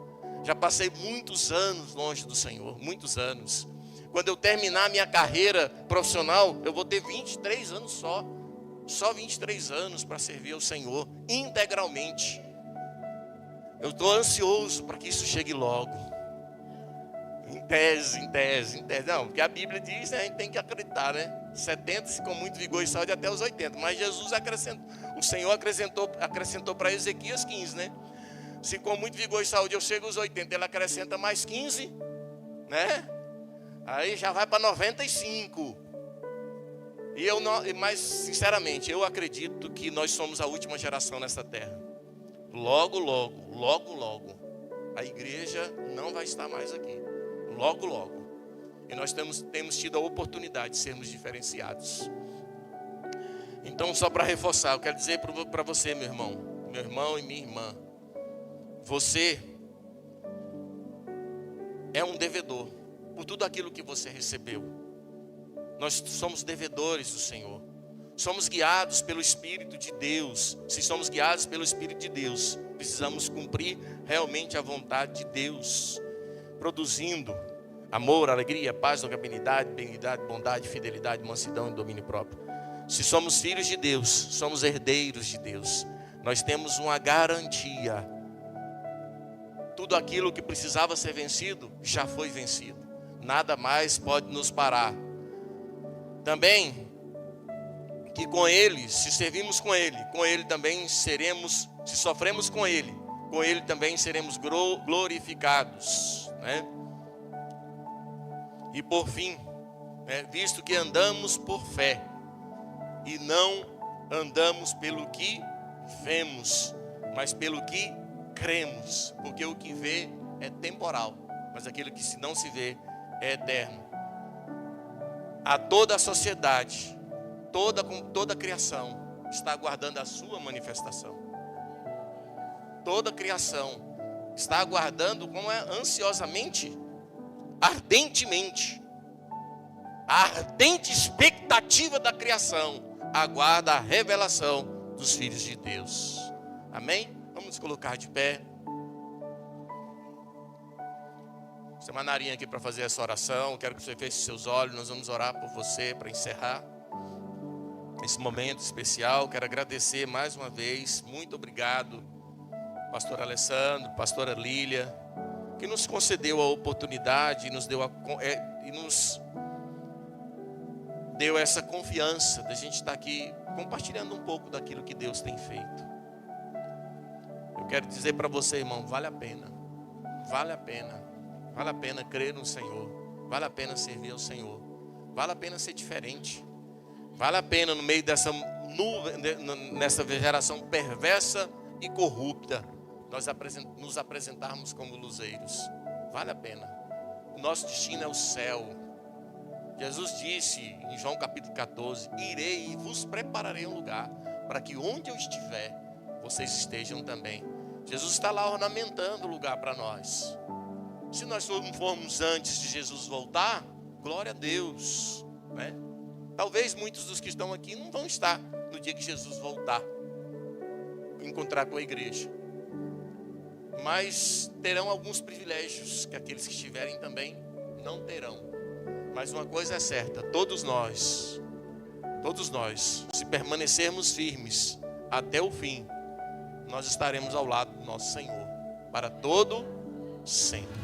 Já passei muitos anos longe do Senhor, muitos anos. Quando eu terminar a minha carreira profissional, eu vou ter 23 anos só 23 anos para servir ao Senhor integralmente. Eu estou ansioso para que isso chegue logo. Em tese. Não, porque a Bíblia diz, né, a gente tem que acreditar, né? 70 com muito vigor e saúde até os 80. Mas Jesus o Senhor acrescentou para Ezequias 15, né? Se com muito vigor e saúde eu chego aos 80, ele acrescenta mais 15, né? Aí já vai para 95. Mas sinceramente, eu acredito que nós somos a última geração nessa terra. Logo, a igreja não vai estar mais aqui. Logo. E nós temos tido a oportunidade de sermos diferenciados. Então, só para reforçar, eu quero dizer para você, meu irmão e minha irmã, você é um devedor por tudo aquilo que você recebeu. Nós somos devedores do Senhor. Somos guiados pelo Espírito de Deus. Se somos guiados pelo Espírito de Deus, precisamos cumprir realmente a vontade de Deus, produzindo amor, alegria, paz, longanimidade, benignidade, bondade, fidelidade, mansidão e domínio próprio. Se somos filhos de Deus, somos herdeiros de Deus. Nós temos uma garantia. Tudo aquilo que precisava ser vencido, já foi vencido. Nada mais pode nos parar. Também, que com Ele, se servimos com Ele também seremos, se sofremos com Ele também seremos glorificados, né? E por fim, visto que andamos por fé e não andamos pelo que vemos, mas pelo que cremos, porque o que vê é temporal, mas aquilo que não se vê é eterno. A toda a sociedade, toda a criação está aguardando a sua manifestação. Toda a criação está aguardando ansiosamente, ardentemente. A ardente expectativa da criação aguarda a revelação dos filhos de Deus. Amém? Vamos nos colocar de pé. Semanarinha aqui para fazer essa oração. Quero que você feche seus olhos. Nós vamos orar por você para encerrar esse momento especial. Quero agradecer mais uma vez. Muito obrigado, pastor Alessandro, pastora Lília, que nos concedeu a oportunidade e nos deu essa confiança de a gente estar aqui compartilhando um pouco daquilo que Deus tem feito. Eu quero dizer para você, irmão, vale a pena crer no Senhor, vale a pena servir ao Senhor, vale a pena ser diferente, vale a pena no meio dessa nessa geração perversa e corrupta, nós nos apresentarmos como luzeiros. Vale a pena. O nosso destino é o céu. Jesus disse em João capítulo 14: irei e vos prepararei um lugar, para que onde eu estiver, vocês estejam também. Jesus está lá ornamentando o lugar para nós. Se nós não formos antes de Jesus voltar, glória a Deus, né? Talvez muitos dos que estão aqui não vão estar no dia que Jesus voltar, encontrar com a igreja, mas terão alguns privilégios que aqueles que estiverem também não terão. Mas uma coisa é certa: todos nós, se permanecermos firmes até o fim, nós estaremos ao lado do nosso Senhor para todo sempre.